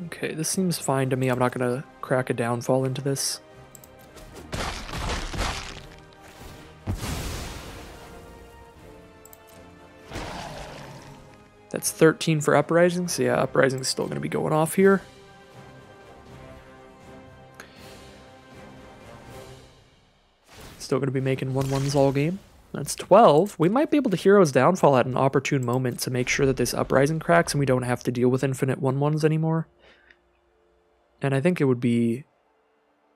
Okay, this seems fine to me. I'm not going to crack a downfall into this. That's 13 for Uprising, so yeah, Uprising is still going to be going off here. Still going to be making 1/1s all game. That's 12. We might be able to Hero's Downfall at an opportune moment to make sure that this Uprising cracks and we don't have to deal with infinite 1/1s anymore. And I think it would be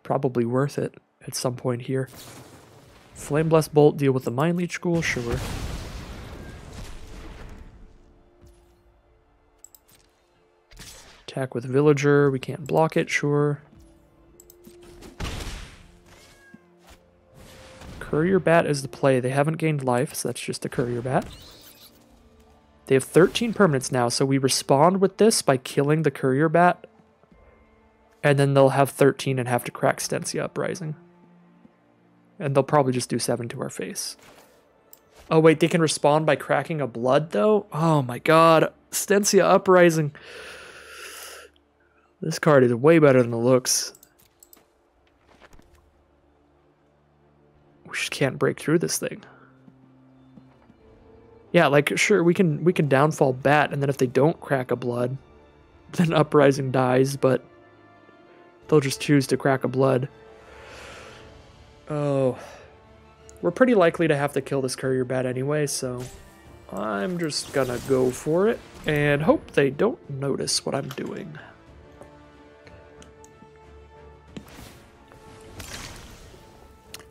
probably worth it at some point here. Flame Blessed Bolt, deal with the Mind Leech Ghoul, sure. Attack with Villager, we can't block it, sure. Courier Bat is the play. They haven't gained life, so that's just a Courier Bat. They have 13 permanents now, so we respond with this by killing the Courier Bat. And then they'll have 13 and have to crack Stensia Uprising. And they'll probably just do 7 to our face. Oh wait, they can respond by cracking a blood though? Oh my god, Stensia Uprising. This card is way better than it looks. We just can't break through this thing. Yeah, like sure we can downfall Bat, and then if they don't crack a blood, then Uprising dies, but they'll just choose to crack a blood. Oh. We're pretty likely to have to kill this Courier Bat anyway, so I'm just gonna go for it and hope they don't notice what I'm doing.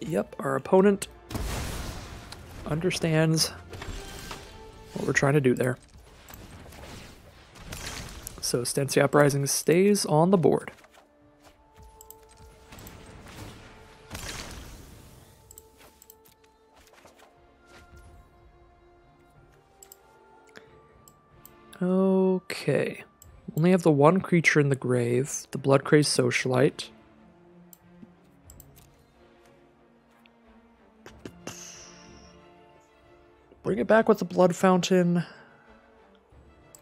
Yep, our opponent understands what we're trying to do there. So Stensia Uprising stays on the board. Okay. Only have the one creature in the grave, the Bloodcrazed Socialite. Bring it back with the Blood Fountain.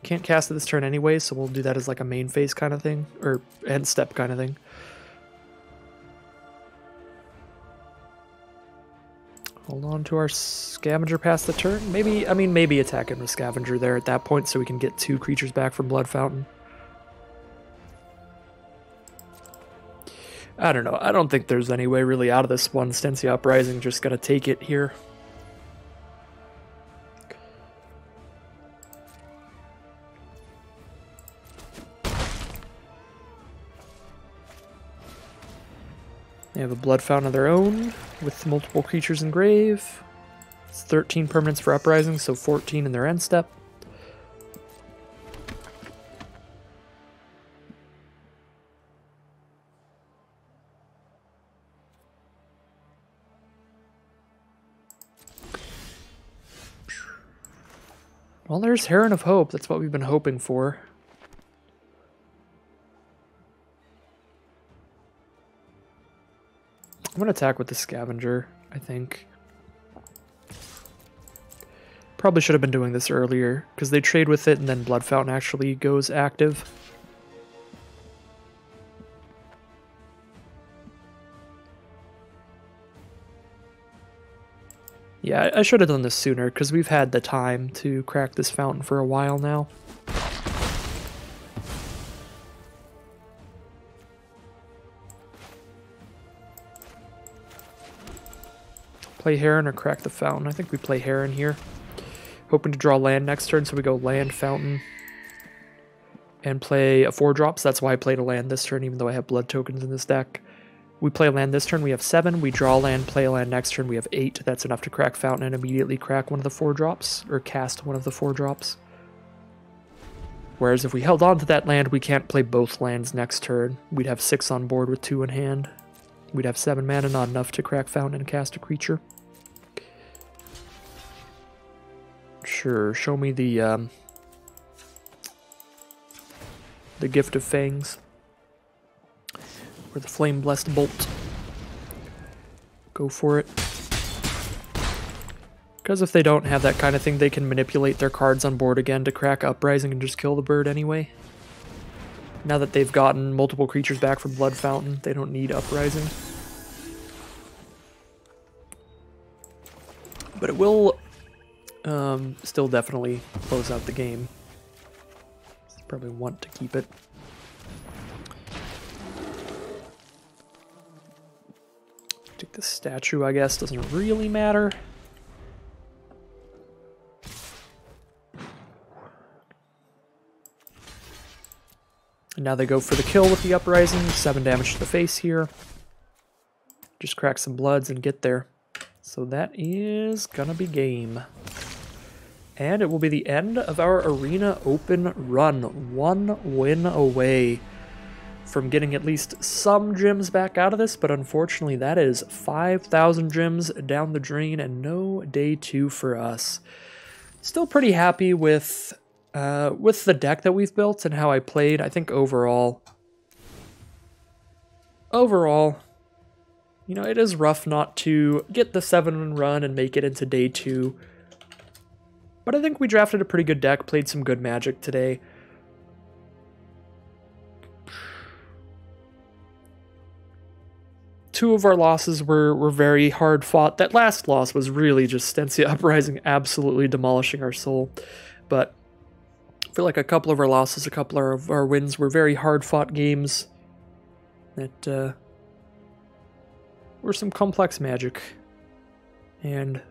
Can't cast it this turn anyway, so we'll do that as like a main phase kind of thing, or end step kind of thing. Hold on to our Scavenger past the turn. Maybe, I mean, maybe attacking with Scavenger there at that point so we can get 2 creatures back from Blood Fountain. I don't know. I don't think there's any way really out of this one. Stensia Uprising just gotta take it here. They have a Blood Fountain of their own with multiple creatures in grave. It's 13 permanents for Uprising, so 14 in their end step. Well, there's Heron of Hope. That's what we've been hoping for. I'm going to attack with the Scavenger, I think. Probably should have been doing this earlier, because they trade with it and then Blood Fountain actually goes active. Yeah, I should have done this sooner, because we've had the time to crack this fountain for a while now. Play Heron or crack the fountain. I think we play Heron here. Hoping to draw land next turn, so we go land, fountain, and play a 4-drop. So that's why I played a land this turn, even though I have blood tokens in this deck. We play a land this turn, we have 7. We draw land, play a land next turn, we have 8. That's enough to crack Fountain and immediately crack one of the 4-drops, or cast one of the 4-drops. Whereas if we held on to that land, we can't play both lands next turn. We'd have 6 on board with 2 in hand. We'd have 7 mana, not enough to crack Fountain and cast a creature. Sure, show me the Gift of Fangs. Or the Flame Blessed Bolt. Go for it. Because if they don't have that kind of thing, they can manipulate their cards on board again to crack Uprising and just kill the bird anyway. Now that they've gotten multiple creatures back from Blood Fountain, they don't need Uprising. But it will still definitely close out the game. Probably want to keep it. Take the statue, I guess, doesn't really matter. And now they go for the kill with the Uprising. 7 damage to the face here. Just crack some bloods and get there. So that is gonna be game. And it will be the end of our Arena Open run. 1 win away from getting at least some gems back out of this, but unfortunately that is 5,000 gems down the drain and no day 2 for us. Still pretty happy with the deck that we've built and how I played. I think overall, you know, it is rough not to get the 7-win run and make it into day 2. But I think we drafted a pretty good deck, played some good Magic today. Two of our losses were very hard fought. That last loss was really just Stensia Uprising absolutely demolishing our soul. But I feel like a couple of our losses, a couple of our wins were very hard fought games that were some complex Magic. And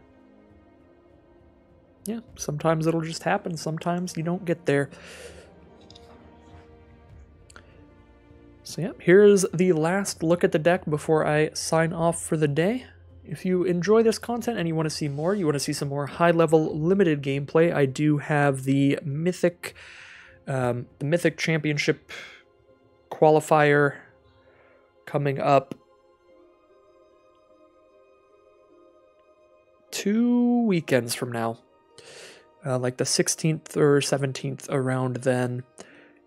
yeah, sometimes it'll just happen. Sometimes you don't get there. So yeah, here's the last look at the deck before I sign off for the day. If you enjoy this content and you want to see more, you want to see some more high-level limited gameplay, I do have the Mythic Championship qualifier coming up 2 weekends from now. Like the 16th or 17th around then.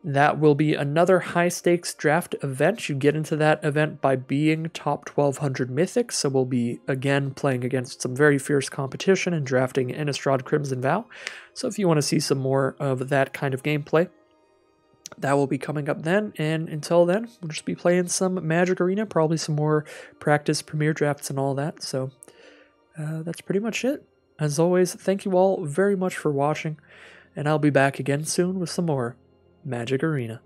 That will be another high-stakes draft event. You get into that event by being top 1,200 Mythic, so we'll be, again, playing against some very fierce competition and drafting Innistrad Crimson Vow. So if you want to see some more of that kind of gameplay, that will be coming up then, and until then, we'll just be playing some Magic Arena, probably some more practice Premier drafts and all that, so that's pretty much it. As always, thank you all very much for watching, and I'll be back again soon with some more Magic Arena.